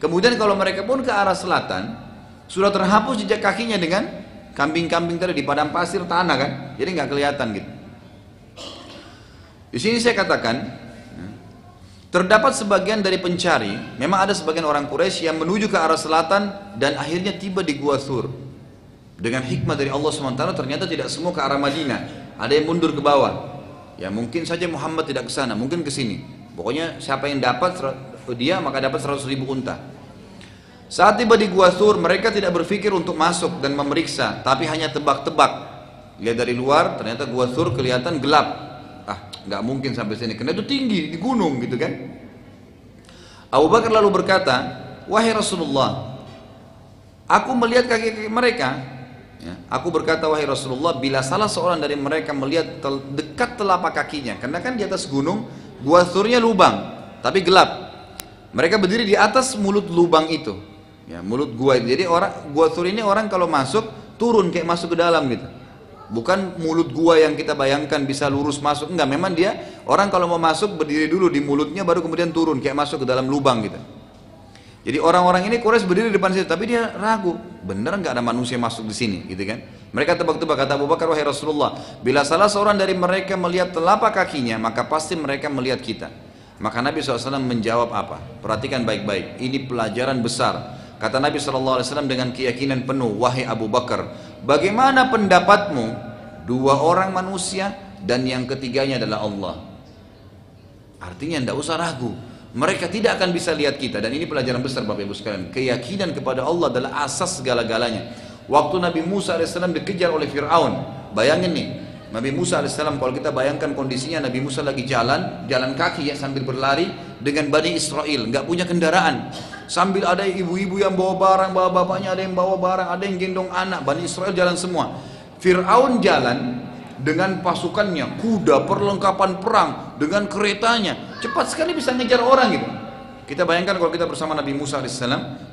Kemudian kalau mereka pun ke arah selatan, sudah terhapus jejak kakinya dengan kambing-kambing tadi di padang pasir tanah kan? Jadi nggak kelihatan gitu. Di sini saya katakan, terdapat sebagian dari pencari, memang ada sebagian orang Quraisy yang menuju ke arah selatan dan akhirnya tiba di Gua Thur. Dengan hikmah dari Allah SWT ternyata tidak semua ke arah Madinah, ada yang mundur ke bawah. Ya mungkin saja Muhammad tidak ke sana, mungkin ke sini. Pokoknya siapa yang dapat dia maka dapat 100.000 unta. Saat tiba di Gua Thur, mereka tidak berpikir untuk masuk dan memeriksa, tapi hanya tebak-tebak. Lihat dari luar, ternyata Gua Thur kelihatan gelap. Nggak mungkin sampai sini, karena itu tinggi di gunung gitu kan. Abu Bakar lalu berkata, wahai Rasulullah, aku melihat kaki-kaki mereka. Ya, aku berkata, wahai Rasulullah, bila salah seorang dari mereka melihat dekat telapak kakinya, karena kan di atas gunung, Gua Thurnya lubang, tapi gelap. Mereka berdiri di atas mulut lubang itu, ya, mulut gua. Jadi Gua Thur ini orang kalau masuk turun kayak masuk ke dalam gitu. Bukan mulut gua yang kita bayangkan bisa lurus masuk, enggak, memang dia orang kalau mau masuk berdiri dulu di mulutnya baru kemudian turun kayak masuk ke dalam lubang gitu. Jadi orang-orang ini Quraisy berdiri di depan situ, tapi dia ragu, bener nggak ada manusia masuk di sini gitu kan. Mereka tebak-tebak, kata Abu Bakar, wahai Rasulullah, bila salah seorang dari mereka melihat telapak kakinya, maka pasti mereka melihat kita. Maka Nabi SAW menjawab apa? Perhatikan baik-baik, ini pelajaran besar. Kata Nabi SAW dengan keyakinan penuh, wahai Abu Bakar, bagaimana pendapatmu dua orang manusia dan yang ketiganya adalah Allah? Artinya tidak usah ragu, mereka tidak akan bisa lihat kita. Dan ini pelajaran besar Bapak Ibu sekalian, keyakinan kepada Allah adalah asas segala-galanya. Waktu Nabi Musa AS dikejar oleh Fir'aun, bayangin nih, Nabi Musa AS, kalau kita bayangkan kondisinya, Nabi Musa lagi jalan kaki ya, sambil berlari dengan Bani Israel, nggak punya kendaraan. Sambil ada ibu-ibu yang bawa barang, bawa bapaknya ada yang bawa barang, ada yang gendong anak, Bani Israel jalan semua. Fir'aun jalan dengan pasukannya, kuda, perlengkapan perang, dengan keretanya, cepat sekali bisa ngejar orang gitu. Kita bayangkan kalau kita bersama Nabi Musa AS,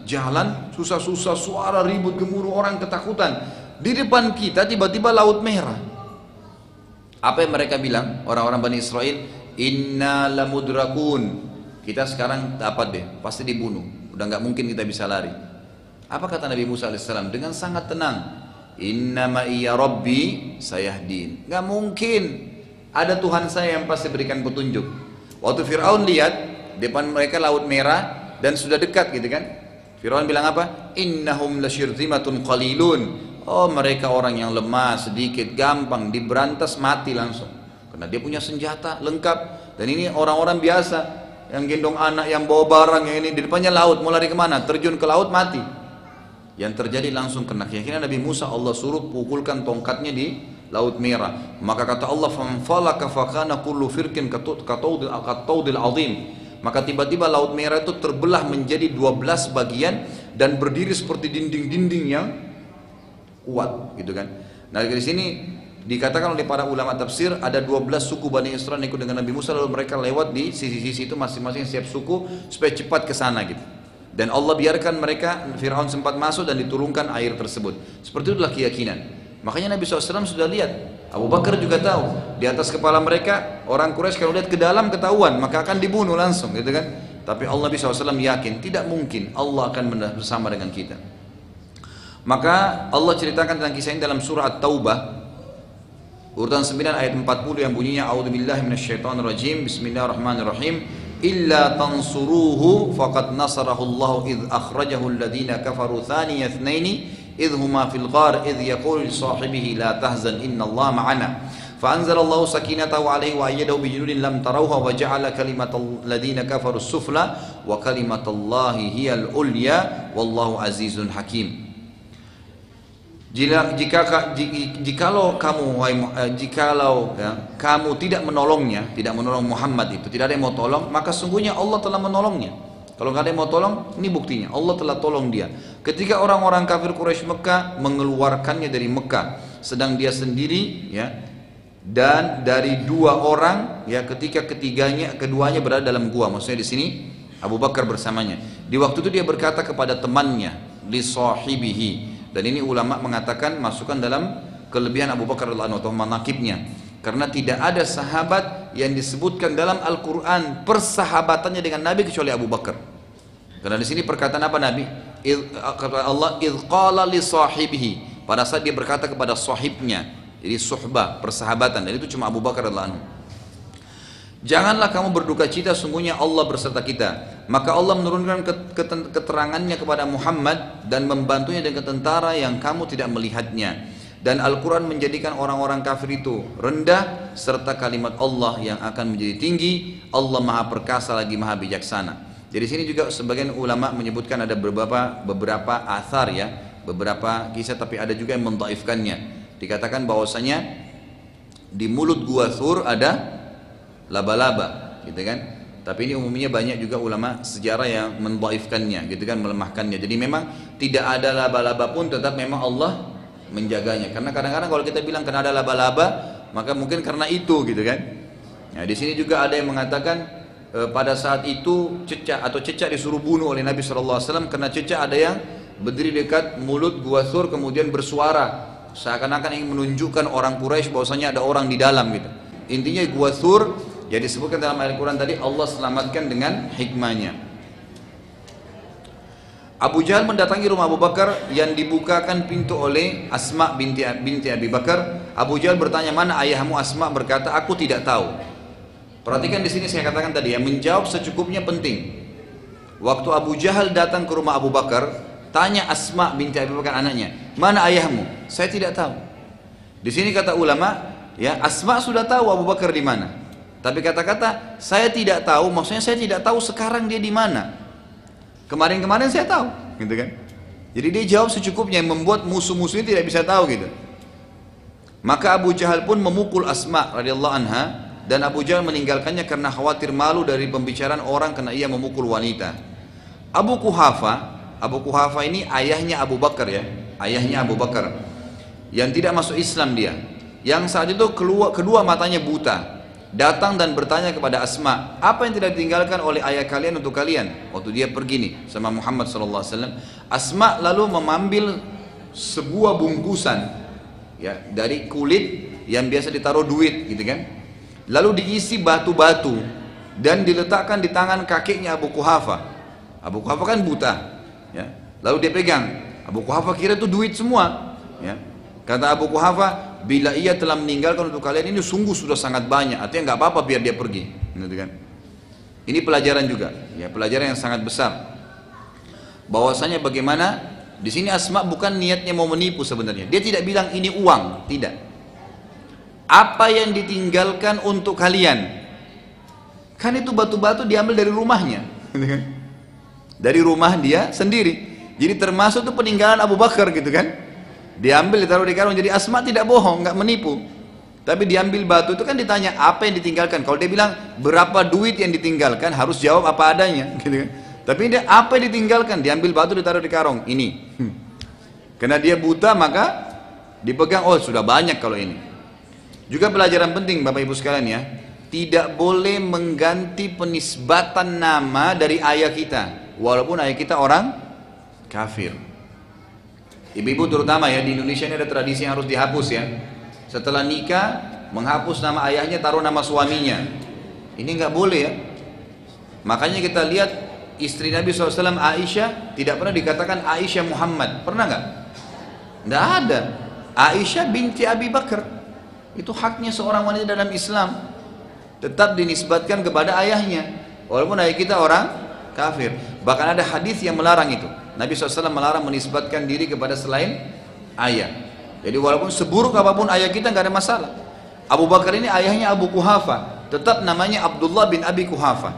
jalan susah-susah, suara ribut gemuruh, orang ketakutan. Di depan kita tiba-tiba Laut Merah. Apa yang mereka bilang, orang-orang Bani Israel? Inna lamudrakun. Kita sekarang dapat deh, pasti dibunuh. Udah nggak mungkin kita bisa lari. Apa kata Nabi Musa AS dengan sangat tenang? Inna ma'iya rabbi sayahdin. Nggak mungkin, ada Tuhan saya yang pasti berikan petunjuk. Waktu Fir'aun lihat depan mereka Laut Merah dan sudah dekat gitu kan, Fir'aun bilang apa? Innahum lasyirzimatun qalilun. Oh, mereka orang yang lemah, sedikit, gampang diberantas, mati langsung. Karena dia punya senjata lengkap. Dan ini orang-orang biasa yang gendong anak, yang bawa barang, yang ini di depannya laut, mau lari kemana? Terjun ke laut, mati. Yang terjadi langsung kena keyakinan Nabi Musa, Allah suruh pukulkan tongkatnya di Laut Merah. Maka kata Allah, famfalaka fakana kullu firqin kataudil azim. Maka tiba-tiba Laut Merah itu terbelah menjadi 12 bagian dan berdiri seperti dinding-dinding yang kuat, gitu kan. Nah, dari sini dikatakan oleh para ulama tafsir ada 12 suku Bani Israel ikut dengan Nabi Musa, lalu mereka lewat di sisi-sisi itu masing-masing setiap suku supaya cepat ke sana gitu. Dan Allah biarkan mereka, Fir'aun sempat masuk dan diturunkan air tersebut. Seperti itulah keyakinan. Makanya Nabi SAW sudah lihat, Abu Bakar juga tahu, di atas kepala mereka orang Quraisy kalau lihat ke dalam ketahuan maka akan dibunuh langsung gitu kan. Tapi Allah SAW yakin tidak mungkin Allah akan bersama dengan kita. Maka Allah ceritakan tentang kisah ini dalam surah At-Taubah urutan 9 ayat 40 yang bunyinya a'udzubillahi minasyaitonirrajim, bismillahirrahmanirrahim, illa tansuruhu faqad nasarahu Allah idh akhrajahu alladhina kafaru thaniya ithnaini idh huma fil ghar idh yaqulu li sahibihi la tahzan innallaha ma'ana فأنزل الله سكينته عليه وأيده بجنود لم تروها وجعل كلمة الذين كفروا السفلى وكلمة الله هي العليا والله عزيز حكيم. Jikalau kamu tidak menolongnya, tidak menolong Muhammad itu, tidak ada yang mau tolong, maka sungguhnya Allah telah menolongnya. Kalau nggak ada yang mau tolong, ini buktinya Allah telah tolong dia. Ketika orang-orang kafir Quraisy Mekah mengeluarkannya dari Mekah, sedang dia sendiri, ya, dan dari dua orang, ya, ketika keduanya berada dalam gua, maksudnya di sini Abu Bakar bersamanya. Di waktu itu dia berkata kepada temannya, li sahibihi. Dan ini ulama mengatakan masukkan dalam kelebihan Abu Bakar radhiyallahu anhu atau manaqibnya, karena tidak ada sahabat yang disebutkan dalam Al-Quran persahabatannya dengan Nabi kecuali Abu Bakar. Karena di sini perkataan apa Nabi? Kata Allah, idh qala li sahibihi, pada saat dia berkata kepada sahibnya, jadi suhbah, persahabatan, dan itu cuma Abu Bakar radhiyallahu anhu. Janganlah kamu berduka cita, sungguhnya Allah berserta kita. Maka Allah menurunkan keterangannya kepada Muhammad dan membantunya dengan tentara yang kamu tidak melihatnya. Dan Al-Quran menjadikan orang-orang kafir itu rendah, serta kalimat Allah yang akan menjadi tinggi. Allah maha perkasa lagi maha bijaksana. Jadi sini juga sebagian ulama menyebutkan ada beberapa athar, ya, beberapa kisah, tapi ada juga yang mendhaifkannya. Dikatakan bahwasanya di mulut gua Thur ada laba-laba, gitu kan. Tapi ini umumnya banyak juga ulama sejarah yang mendhaifkannya, gitu kan, melemahkannya. Jadi memang tidak ada laba-laba pun tetap memang Allah menjaganya. Karena kadang-kadang kalau kita bilang karena ada laba-laba, maka mungkin karena itu, gitu kan. Nah, di sini juga ada yang mengatakan pada saat itu cecak disuruh bunuh oleh Nabi SAW karena cecak ada yang berdiri dekat mulut gua Thur kemudian bersuara seakan-akan ingin menunjukkan orang Quraisy bahwasanya ada orang di dalam, gitu. Intinya gua Thur jadi disebutkan dalam Al-Quran tadi Allah selamatkan dengan hikmahnya. Abu Jahal mendatangi rumah Abu Bakar yang dibukakan pintu oleh Asma binti Abi Bakar. Abu Jahal bertanya, mana ayahmu? Asma berkata, aku tidak tahu. Perhatikan di sini saya katakan tadi, yang menjawab secukupnya penting. Waktu Abu Jahal datang ke rumah Abu Bakar, Tanya Asma binti Abi Bakar anaknya, mana ayahmu? Saya tidak tahu. Di sini kata ulama, ya Asma sudah tahu Abu Bakar di mana. Tapi kata-kata saya tidak tahu, maksudnya saya tidak tahu sekarang dia di mana. Kemarin-kemarin saya tahu, gitu kan? Jadi dia jawab secukupnya, yang membuat musuh-musuhnya tidak bisa tahu gitu. Maka Abu Jahal pun memukul Asma radhiyallahu anha, dan Abu Jahal meninggalkannya karena khawatir malu dari pembicaraan orang karena ia memukul wanita. Abu Quhafa ini ayahnya Abu Bakar ya, ayahnya Abu Bakar yang tidak masuk Islam dia, yang saat itu kedua matanya buta, datang dan bertanya kepada Asma, apa yang tidak ditinggalkan oleh ayah kalian untuk kalian waktu dia pergi nih sama Muhammad SAW. Asma lalu mengambil sebuah bungkusan ya dari kulit yang biasa ditaruh duit gitu kan, lalu diisi batu-batu dan diletakkan di tangan kakeknya Abu Quhafa. Abu Quhafa kan buta ya. Lalu dia pegang, Abu Quhafa kira itu duit semua ya. Kata Abu Quhafa, bila ia telah meninggalkan untuk kalian ini sungguh sudah sangat banyak, artinya nggak apa-apa biar dia pergi gitu kan. Ini pelajaran juga ya, pelajaran yang sangat besar bahwasanya bagaimana di sini Asma bukan niatnya mau menipu sebenarnya. Dia tidak bilang ini uang, tidak. Apa yang ditinggalkan untuk kalian? Kan itu batu-batu diambil dari rumahnya gitu kan? Dari rumah dia sendiri. Jadi termasuk itu peninggalan Abu Bakar gitu kan. Diambil ditaruh di karung. Jadi Asma tidak bohong, nggak menipu. Tapi diambil batu itu kan ditanya apa yang ditinggalkan. Kalau dia bilang berapa duit yang ditinggalkan, harus jawab apa adanya gitu kan. Tapi dia apa yang ditinggalkan? Diambil batu ditaruh di karung. Ini. Karena dia buta maka dipegang, oh sudah banyak kalau ini. Juga pelajaran penting Bapak Ibu sekalian ya. Tidak boleh mengganti penisbatan nama dari ayah kita. Walaupun ayah kita orang kafir. Ibu-ibu terutama ya, di Indonesia ini ada tradisi yang harus dihapus ya. Setelah nikah menghapus nama ayahnya, taruh nama suaminya. Ini nggak boleh ya. Makanya kita lihat istri Nabi SAW Aisyah tidak pernah dikatakan Aisyah Muhammad. Pernah nggak? Nggak ada. Aisyah binti Abi Bakar. Itu haknya seorang wanita dalam Islam. Tetap dinisbatkan kepada ayahnya. Walaupun ayah kita orang kafir. Bahkan ada hadis yang melarang itu. Nabi SAW melarang menisbatkan diri kepada selain ayah. Jadi walaupun seburuk apapun ayah kita nggak ada masalah. Abu Bakar ini ayahnya Abu Quhafa, tetap namanya Abdullah bin Abi Quhafa.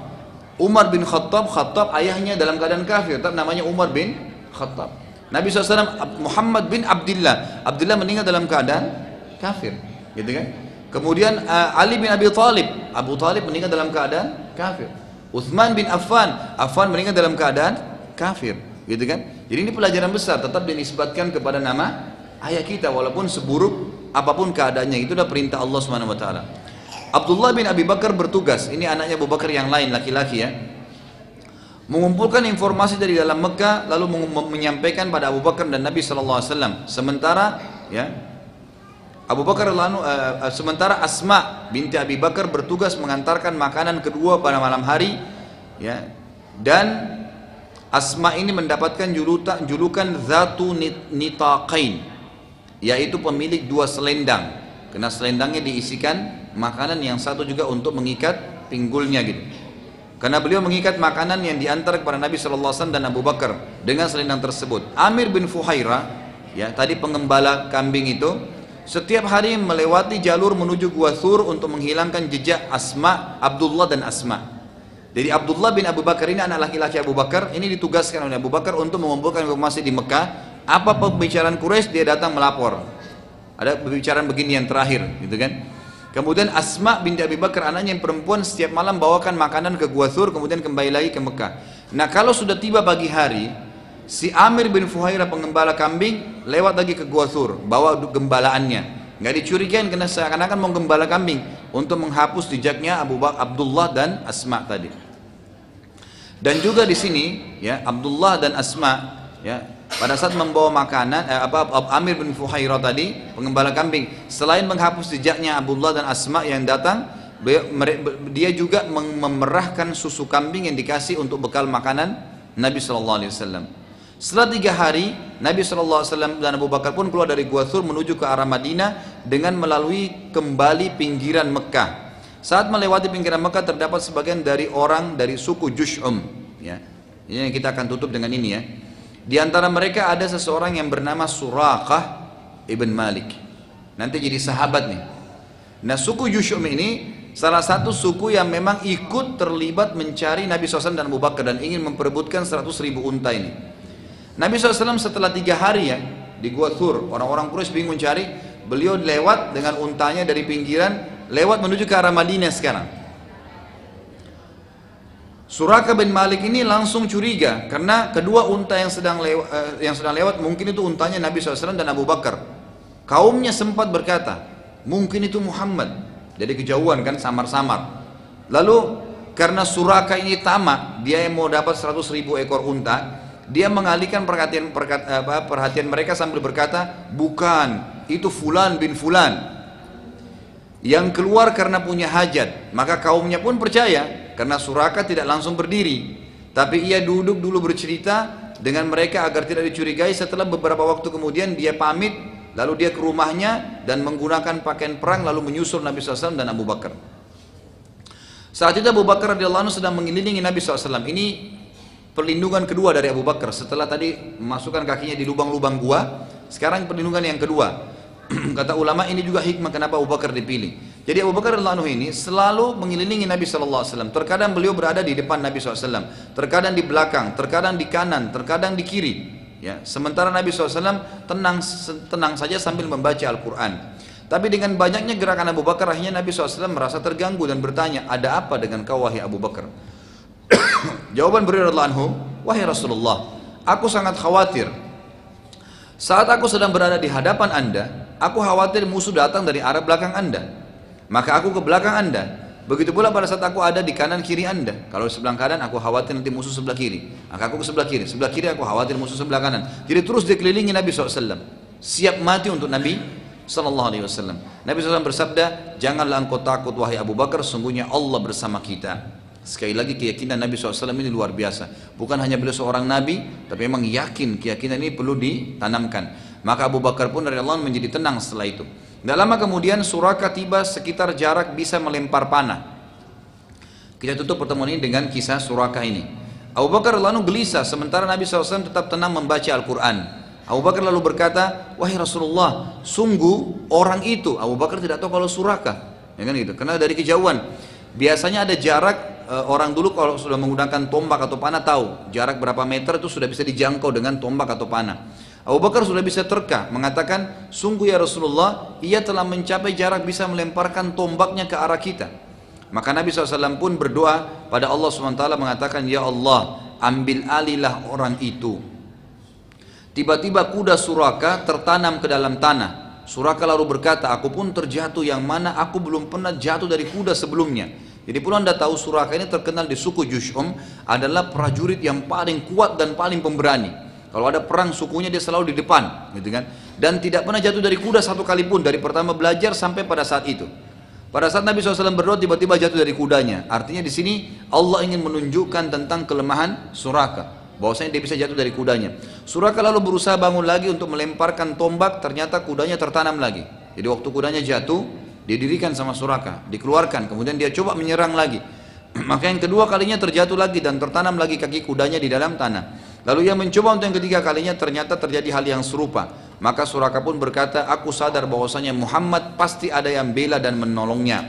Umar bin Khattab ayahnya dalam keadaan kafir, tetap namanya Umar bin Khattab. Nabi SAW Muhammad bin Abdullah meninggal dalam keadaan kafir, gitu kan? Kemudian Ali bin Abi Thalib, Abu Thalib meninggal dalam keadaan kafir. Uthman bin Affan meninggal dalam keadaan kafir, gitu kan? Jadi ini pelajaran besar, tetap dinisbatkan kepada nama ayah kita walaupun seburuk apapun keadaannya. Itu adalah perintah Allah Subhanahu wa taala. Abdullah bin Abi Bakar bertugas, ini anaknya Abu Bakar yang lain laki-laki ya, mengumpulkan informasi dari dalam Mekah lalu menyampaikan pada Abu Bakar dan Nabi sallallahu alaihi wasallam. Sementara ya sementara Asma binti Abi Bakar bertugas mengantarkan makanan kedua pada malam hari ya, dan Asma ini mendapatkan julukan Zatu Nitaqain, yaitu pemilik dua selendang, karena selendangnya diisikan makanan, yang satu juga untuk mengikat pinggulnya gitu. Karena beliau mengikat makanan yang diantar kepada Nabi SAW dan Abu Bakar dengan selendang tersebut. Amir bin Fuhairah ya, tadi pengembala kambing itu, setiap hari melewati jalur menuju Gua Thur untuk menghilangkan jejak Abdullah dan Asma. Jadi Abdullah bin Abu Bakar ini anak laki-laki Abu Bakar, ini ditugaskan oleh Abu Bakar untuk mengumpulkan informasi di Mekah. Apa pembicaraan Quraisy, dia datang melapor. Ada pembicaraan begini yang terakhir, gitu kan? Kemudian Asma binti Abi Bakar, anaknya yang perempuan, setiap malam bawakan makanan ke Gua Thur, kemudian kembali lagi ke Mekah. Nah kalau sudah tiba pagi hari, si Amir bin Fuhairah pengembala kambing lewat lagi ke Gua Thur, bawa gembalaannya. Nggak dicurigain karena seakan-akan mau gembala kambing untuk menghapus jejaknya Abdullah dan Asma tadi. Dan juga di sini ya, Abdullah dan Asma ya, pada saat membawa makanan Amir bin Fuhairah tadi pengembala kambing, selain menghapus jejaknya Abdullah dan Asma yang datang, dia juga memerahkan susu kambing yang dikasih untuk bekal makanan Nabi SAW. Setelah 3 hari, Nabi SAW dan Abu Bakar pun keluar dari Gua Thur menuju ke arah Madinah dengan melalui kembali pinggiran Mekah. Saat melewati pinggiran Mekah terdapat sebagian dari orang dari suku Jush'um ya. Ini yang kita akan tutup dengan ini ya. Di antara mereka ada seseorang yang bernama Suraqah ibn Malik. Nanti jadi sahabat nih. Nah, suku Jushum ini salah satu suku yang memang ikut terlibat mencari Nabi SAW dan Abu Bakar dan ingin memperebutkan 100.000 unta ini. Nabi SAW setelah 3 hari ya di Gua Thur, orang-orang Quraisy bingung mencari, beliau lewat dengan untanya dari pinggiran, lewat menuju ke arah Madinah sekarang. Suraqah bin Malik ini langsung curiga karena kedua unta yang sedang lewat mungkin itu untanya Nabi SAW dan Abu Bakar. Kaumnya sempat berkata, mungkin itu Muhammad. Jadi kejauhan kan, samar-samar. Lalu karena Suraqah ini tamak, dia yang mau dapat 100.000 ekor unta, dia mengalihkan perhatian mereka sambil berkata, bukan, itu Fulan bin Fulan yang keluar karena punya hajat. Maka kaumnya pun percaya karena Suraqah tidak langsung berdiri, tapi ia duduk dulu bercerita dengan mereka agar tidak dicurigai. Setelah beberapa waktu kemudian dia pamit, lalu dia ke rumahnya dan menggunakan pakaian perang lalu menyusul Nabi SAW dan Abu Bakar. Saat itu Abu Bakar radhiyallahu anhu sedang mengelilingi Nabi SAW. Ini perlindungan kedua dari Abu Bakar. Setelah tadi memasukkan kakinya di lubang-lubang gua, sekarang perlindungan yang kedua. Kata ulama ini juga hikmah kenapa Abu Bakar dipilih. Jadi Abu Bakar radhiyallahu anhu ini selalu mengelilingi Nabi SAW. Terkadang beliau berada di depan Nabi SAW, terkadang di belakang, terkadang di kanan, terkadang di kiri. Ya, sementara Nabi SAW tenang saja sambil membaca Al-Quran. Tapi dengan banyaknya gerakan Abu Bakar, akhirnya Nabi SAW merasa terganggu dan bertanya, ada apa dengan kau wahai Abu Bakar? Jawaban beliau radhiyallahu anhu, wahai Rasulullah, aku sangat khawatir. Saat aku sedang berada di hadapan Anda, aku khawatir musuh datang dari arah belakang Anda. Maka aku ke belakang Anda. Begitu pula pada saat aku ada di kanan kiri Anda. Kalau di sebelah kanan aku khawatir nanti musuh sebelah kiri, maka aku ke sebelah kiri. Sebelah kiri aku khawatir musuh sebelah kanan. Jadi terus dikelilingi Nabi SAW, siap mati untuk Nabi SAW. Nabi SAW bersabda, janganlah engkau takut wahai Abu Bakar, sungguhnya Allah bersama kita. Sekali lagi keyakinan Nabi SAW ini luar biasa. Bukan hanya beliau seorang Nabi, tapi memang yakin keyakinan ini perlu ditanamkan. Maka Abu Bakar pun radhiyallahu anhu menjadi tenang setelah itu. Tidak lama kemudian Suraqah tiba sekitar jarak bisa melempar panah. Kita tutup pertemuan ini dengan kisah Suraqah ini. Abu Bakar lalu gelisah sementara Nabi SAW tetap tenang membaca Al-Quran. Abu Bakar lalu berkata, wahai Rasulullah, sungguh orang itu, Abu Bakar tidak tahu kalau Suraqah, ya kan gitu, karena dari kejauhan. Biasanya ada jarak, orang dulu kalau sudah menggunakan tombak atau panah tahu jarak berapa meter itu sudah bisa dijangkau dengan tombak atau panah. Abu Bakar sudah bisa terka, mengatakan, sungguh ya Rasulullah, ia telah mencapai jarak bisa melemparkan tombaknya ke arah kita. Maka Nabi SAW pun berdoa pada Allah SWT mengatakan, ya Allah, ambil alihlah orang itu. Tiba-tiba kuda Suraqah tertanam ke dalam tanah. Suraqah lalu berkata, aku pun terjatuh yang mana aku belum pernah jatuh dari kuda sebelumnya. Jadi perlu anda tahu Suraqah ini terkenal di suku Jushum adalah prajurit yang paling kuat dan paling pemberani. Kalau ada perang sukunya dia selalu di depan, gitu kan? Dan tidak pernah jatuh dari kuda satu kali pun dari pertama belajar sampai pada saat itu. Pada saat Nabi SAW berdoa tiba-tiba jatuh dari kudanya. Artinya di sini Allah ingin menunjukkan tentang kelemahan Suraqah, bahwasanya dia bisa jatuh dari kudanya. Suraqah lalu berusaha bangun lagi untuk melemparkan tombak, ternyata kudanya tertanam lagi. Jadi waktu kudanya jatuh, didirikan sama Suraqah, dikeluarkan, kemudian dia coba menyerang lagi. Maka yang kedua kalinya terjatuh lagi dan tertanam lagi kaki kudanya di dalam tanah. Lalu ia mencoba untuk yang ketiga kalinya, ternyata terjadi hal yang serupa. Maka Suraqah pun berkata, aku sadar bahwasanya Muhammad pasti ada yang bela dan menolongnya.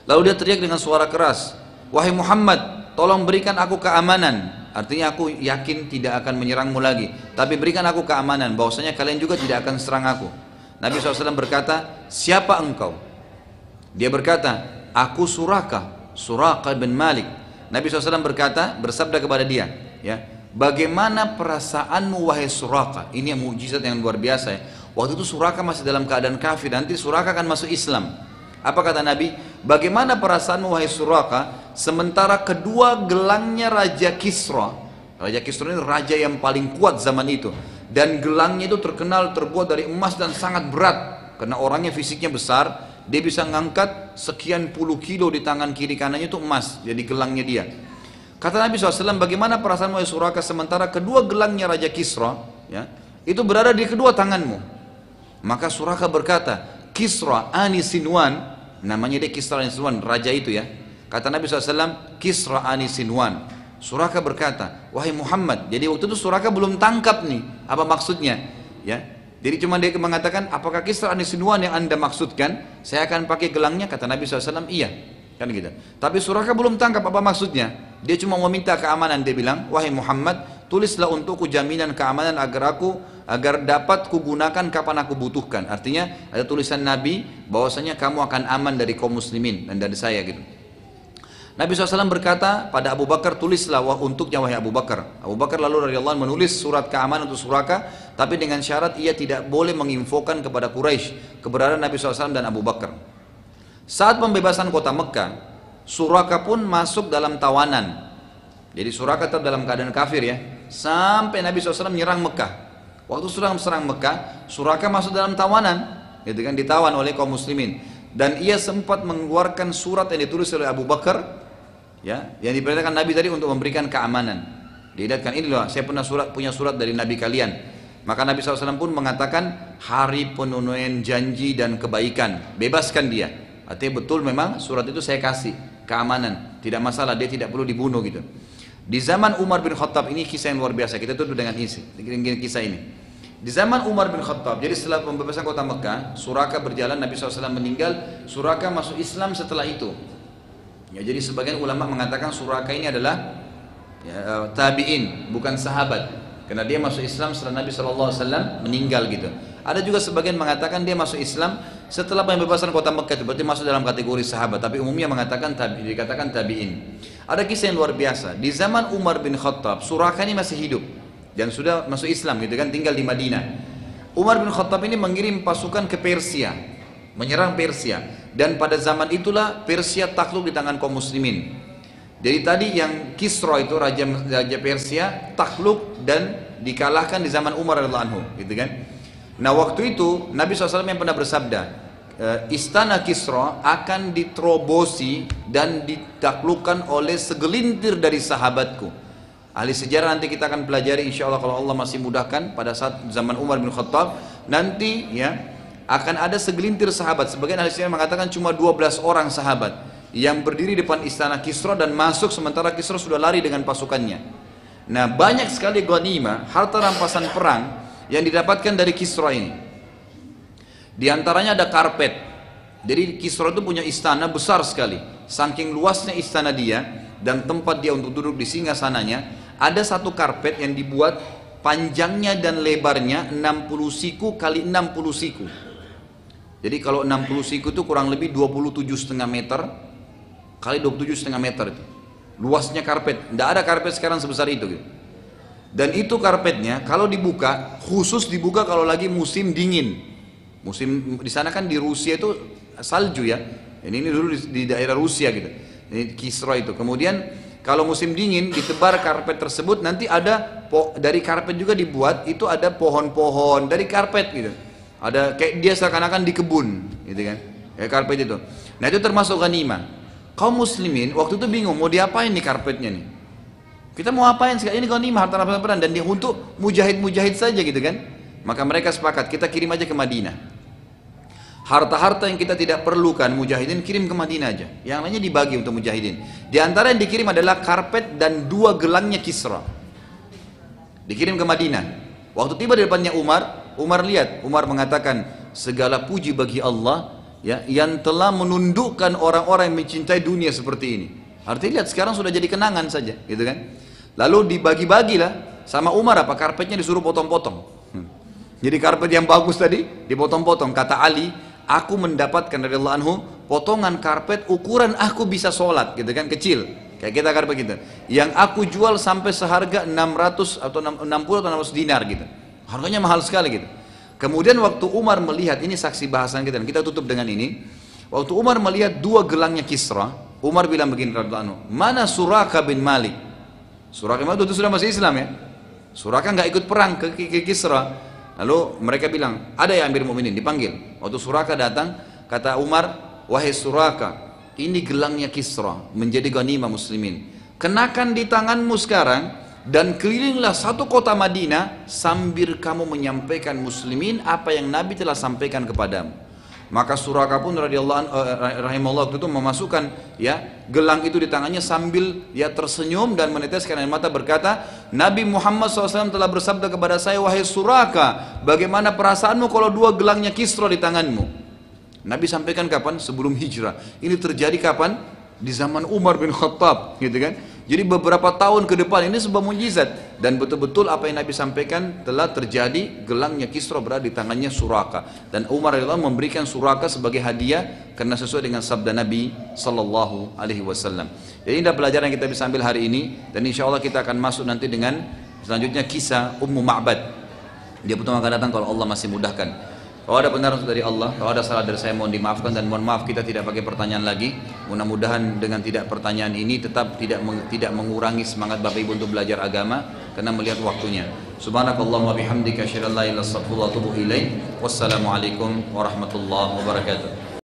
Lalu dia teriak dengan suara keras, wahai Muhammad, tolong berikan aku keamanan. Artinya aku yakin tidak akan menyerangmu lagi, tapi berikan aku keamanan bahwasanya kalian juga tidak akan serang aku. Nabi SAW berkata, siapa engkau? Dia berkata, aku Suraqah bin Malik. Nabi SAW bersabda kepada dia, ya, bagaimana perasaanmu wahai Suraqah? Ini yang mukjizat yang luar biasa ya. Waktu itu Suraqah masih dalam keadaan kafir, nanti Suraqah akan masuk Islam. Apa kata Nabi? Bagaimana perasaanmu wahai Suraqah sementara kedua gelangnya Raja Kisra. Raja Kisra ini raja yang paling kuat zaman itu, dan gelangnya itu terkenal terbuat dari emas dan sangat berat karena orangnya fisiknya besar. Dia bisa ngangkat sekian puluh kilo di tangan kiri kanannya itu emas, jadi gelangnya dia. Kata Nabi SAW, bagaimana perasaanmu wahai Suraqah sementara kedua gelangnya Raja Kisra, ya, itu berada di kedua tanganmu. Maka Suraqah berkata, Kisra Ani Sinwan, namanya dia Kisra Ani Sinwan, raja itu ya. Kata Nabi SAW, Kisra Ani Sinwan, Suraka berkata, wahai Muhammad. Jadi waktu itu Suraka belum tangkap nih apa maksudnya, ya. Jadi cuma dia mengatakan, apakah Kisra Anushirwan yang anda maksudkan? Saya akan pakai gelangnya. Kata Nabi SAW, iya. Kan gitu. Tapi Suraka belum tangkap apa maksudnya. Dia cuma meminta keamanan. Dia bilang, wahai Muhammad, tulislah untukku jaminan keamanan agar dapat kugunakan kapan aku butuhkan. Artinya ada tulisan Nabi bahwasanya kamu akan aman dari kaum muslimin dan dari saya gitu. Nabi SAW berkata pada Abu Bakar, tulislah untuknya wahai Abu Bakar. Abu Bakar lalu radhiyallahu anhu menulis surat keamanan untuk Suraka, tapi dengan syarat ia tidak boleh menginfokan kepada Quraisy keberadaan Nabi SAW dan Abu Bakar. Saat pembebasan kota Mekah, Suraka pun masuk dalam tawanan. Jadi Suraka tetap dalam keadaan kafir ya, sampai Nabi SAW menyerang Mekah. Waktu sudah serang Mekah, Suraka masuk dalam tawanan, gitu kan, ditawan oleh kaum muslimin. Dan ia sempat mengeluarkan surat yang ditulis oleh Abu Bakar, ya, yang diperintahkan Nabi tadi untuk memberikan keamanan. Diingatkan, inilah saya punya surat dari Nabi kalian. Maka Nabi SAW pun mengatakan, hari penuaian janji dan kebaikan, bebaskan dia. Artinya betul memang surat itu saya kasih keamanan, tidak masalah, dia tidak perlu dibunuh gitu. Di zaman Umar bin Khattab, ini kisah yang luar biasa, kita tutup dengan kisah ini. Di zaman Umar bin Khattab, jadi setelah pembebasan kota Mekah, Suraka berjalan, Nabi SAW meninggal, Suraka masuk Islam setelah itu. Ya, jadi sebagian ulama mengatakan Suraka ini adalah ya, tabi'in, bukan sahabat, karena dia masuk Islam setelah Nabi SAW meninggal gitu. Ada juga sebagian mengatakan dia masuk Islam setelah pembebasan kota Mekah, itu berarti masuk dalam kategori sahabat, tapi umumnya mengatakan dikatakan tabi'in. Ada kisah yang luar biasa. Di zaman Umar bin Khattab, Suraka ini masih hidup dan sudah masuk Islam gitu kan, tinggal di Madinah. Umar bin Khattab ini mengirim pasukan ke Persia, menyerang Persia, dan pada zaman itulah Persia takluk di tangan kaum muslimin. Jadi tadi yang Kisra itu raja Persia takluk dan dikalahkan di zaman Umar radhiyallahu anhu, gitu kan. Nah waktu itu Nabi SAW yang pernah bersabda, istana Kisra akan diterobosi dan ditaklukkan oleh segelintir dari sahabatku. Ahli sejarah nanti kita akan pelajari insya Allah, kalau Allah masih mudahkan, pada saat zaman Umar bin Khattab nanti ya akan ada segelintir sahabat. Sebagian ahli sejarah mengatakan cuma 12 orang sahabat yang berdiri depan istana Kisra dan masuk sementara Kisra sudah lari dengan pasukannya. Nah banyak sekali ghanimah, harta rampasan perang yang didapatkan dari Kisra ini. Di antaranya ada karpet. Jadi Kisra itu punya istana besar sekali. Saking luasnya istana dia dan tempat dia untuk duduk di singgasananya, ada satu karpet yang dibuat panjangnya dan lebarnya 60 siku kali 60 siku. Jadi kalau 60 siku itu kurang lebih 27,5 meter kali 27,5 meter itu. Luasnya karpet. Tidak ada karpet sekarang sebesar itu gitu. Dan itu karpetnya kalau dibuka, khusus dibuka kalau lagi musim dingin. Musim di sana kan di Rusia itu salju ya. Ini dulu di daerah Rusia gitu. Ini Kisra itu. Kemudian kalau musim dingin ditebar karpet tersebut, nanti ada dari karpet juga dibuat itu ada pohon-pohon dari karpet gitu. Ada kayak dia seakan-akan di kebun gitu kan. Kayak karpet itu. Nah itu termasuk ghanimah. Kaum muslimin waktu itu bingung mau diapain nih karpetnya nih. Kita mau apain sekarang, ini ghanimah harta rampasan perang dan dia untuk mujahid-mujahid saja gitu kan. Maka mereka sepakat kita kirim aja ke Madinah. Harta-harta yang kita tidak perlukan mujahidin kirim ke Madinah aja. Yang lainnya dibagi untuk mujahidin. Di antara yang dikirim adalah karpet dan 2 gelangnya Kisra. Dikirim ke Madinah. Waktu tiba di depannya Umar, Umar lihat, Umar mengatakan segala puji bagi Allah ya yang telah menundukkan orang-orang yang mencintai dunia seperti ini. Artinya lihat sekarang sudah jadi kenangan saja, gitu kan? Lalu dibagi-bagilah sama Umar apa karpetnya disuruh potong-potong. Jadi karpet yang bagus tadi dipotong-potong. Kata Ali, aku mendapatkan dari Allah anhu potongan karpet ukuran aku bisa sholat, gitu kan, kecil. Kayak kita karpet gitu. Yang aku jual sampai seharga 600 atau 60 atau 600 dinar gitu. Harganya mahal sekali gitu. Kemudian waktu Umar melihat, ini saksi bahasan kita, dan kita tutup dengan ini. Waktu Umar melihat 2 gelangnya Kisra, Umar bilang begini radhiyallahu anhu, mana Suraka bin Malik? Suraka itu sudah masih Islam ya. Suraka nggak ikut perang ke Kisra. Lalu mereka bilang, ada ya Amir Mu'minin, dipanggil. Waktu Suraka datang, kata Umar, wahai Suraka, ini gelangnya Kisra, menjadi ghanimah muslimin. Kenakan di tanganmu sekarang, dan kelilinglah satu kota Madinah, sambil kamu menyampaikan muslimin apa yang Nabi telah sampaikan kepadamu. Maka Suraka pun rahimahullah waktu itu memasukkan ya gelang itu di tangannya sambil ya tersenyum dan meneteskan air mata berkata, Nabi Muhammad SAW telah bersabda kepada saya, wahai Suraka, bagaimana perasaanmu kalau dua gelangnya Kisra di tanganmu? Nabi sampaikan kapan? Sebelum hijrah. Ini terjadi kapan? Di zaman Umar bin Khattab, gitu kan? Jadi beberapa tahun ke depan ini sebuah mujizat, dan betul-betul apa yang Nabi sampaikan telah terjadi. Gelangnya Kisra berada di tangannya Suraka, dan Umar radhiyallahu memberikan Suraka sebagai hadiah karena sesuai dengan sabda Nabi sallallahu alaihi wasallam. Jadi ini adalah pelajaran yang kita bisa ambil hari ini, dan insya Allah kita akan masuk nanti dengan selanjutnya kisah Ummu Ma'bad. Dia pertama akan datang kalau Allah masih mudahkan. Kalau ada benar dari Allah, kalau ada salah dari saya mohon dimaafkan, dan mohon maaf kita tidak pakai pertanyaan lagi. Mudah-mudahan dengan tidak pertanyaan ini tetap tidak mengurangi semangat Bapak Ibu untuk belajar agama karena melihat waktunya. Subhanakallahumma bihamdika asyhadu an la ilaha illa anta astaghfiruka wa atubu ilaik. Wassalamualaikum warahmatullahi wabarakatuh.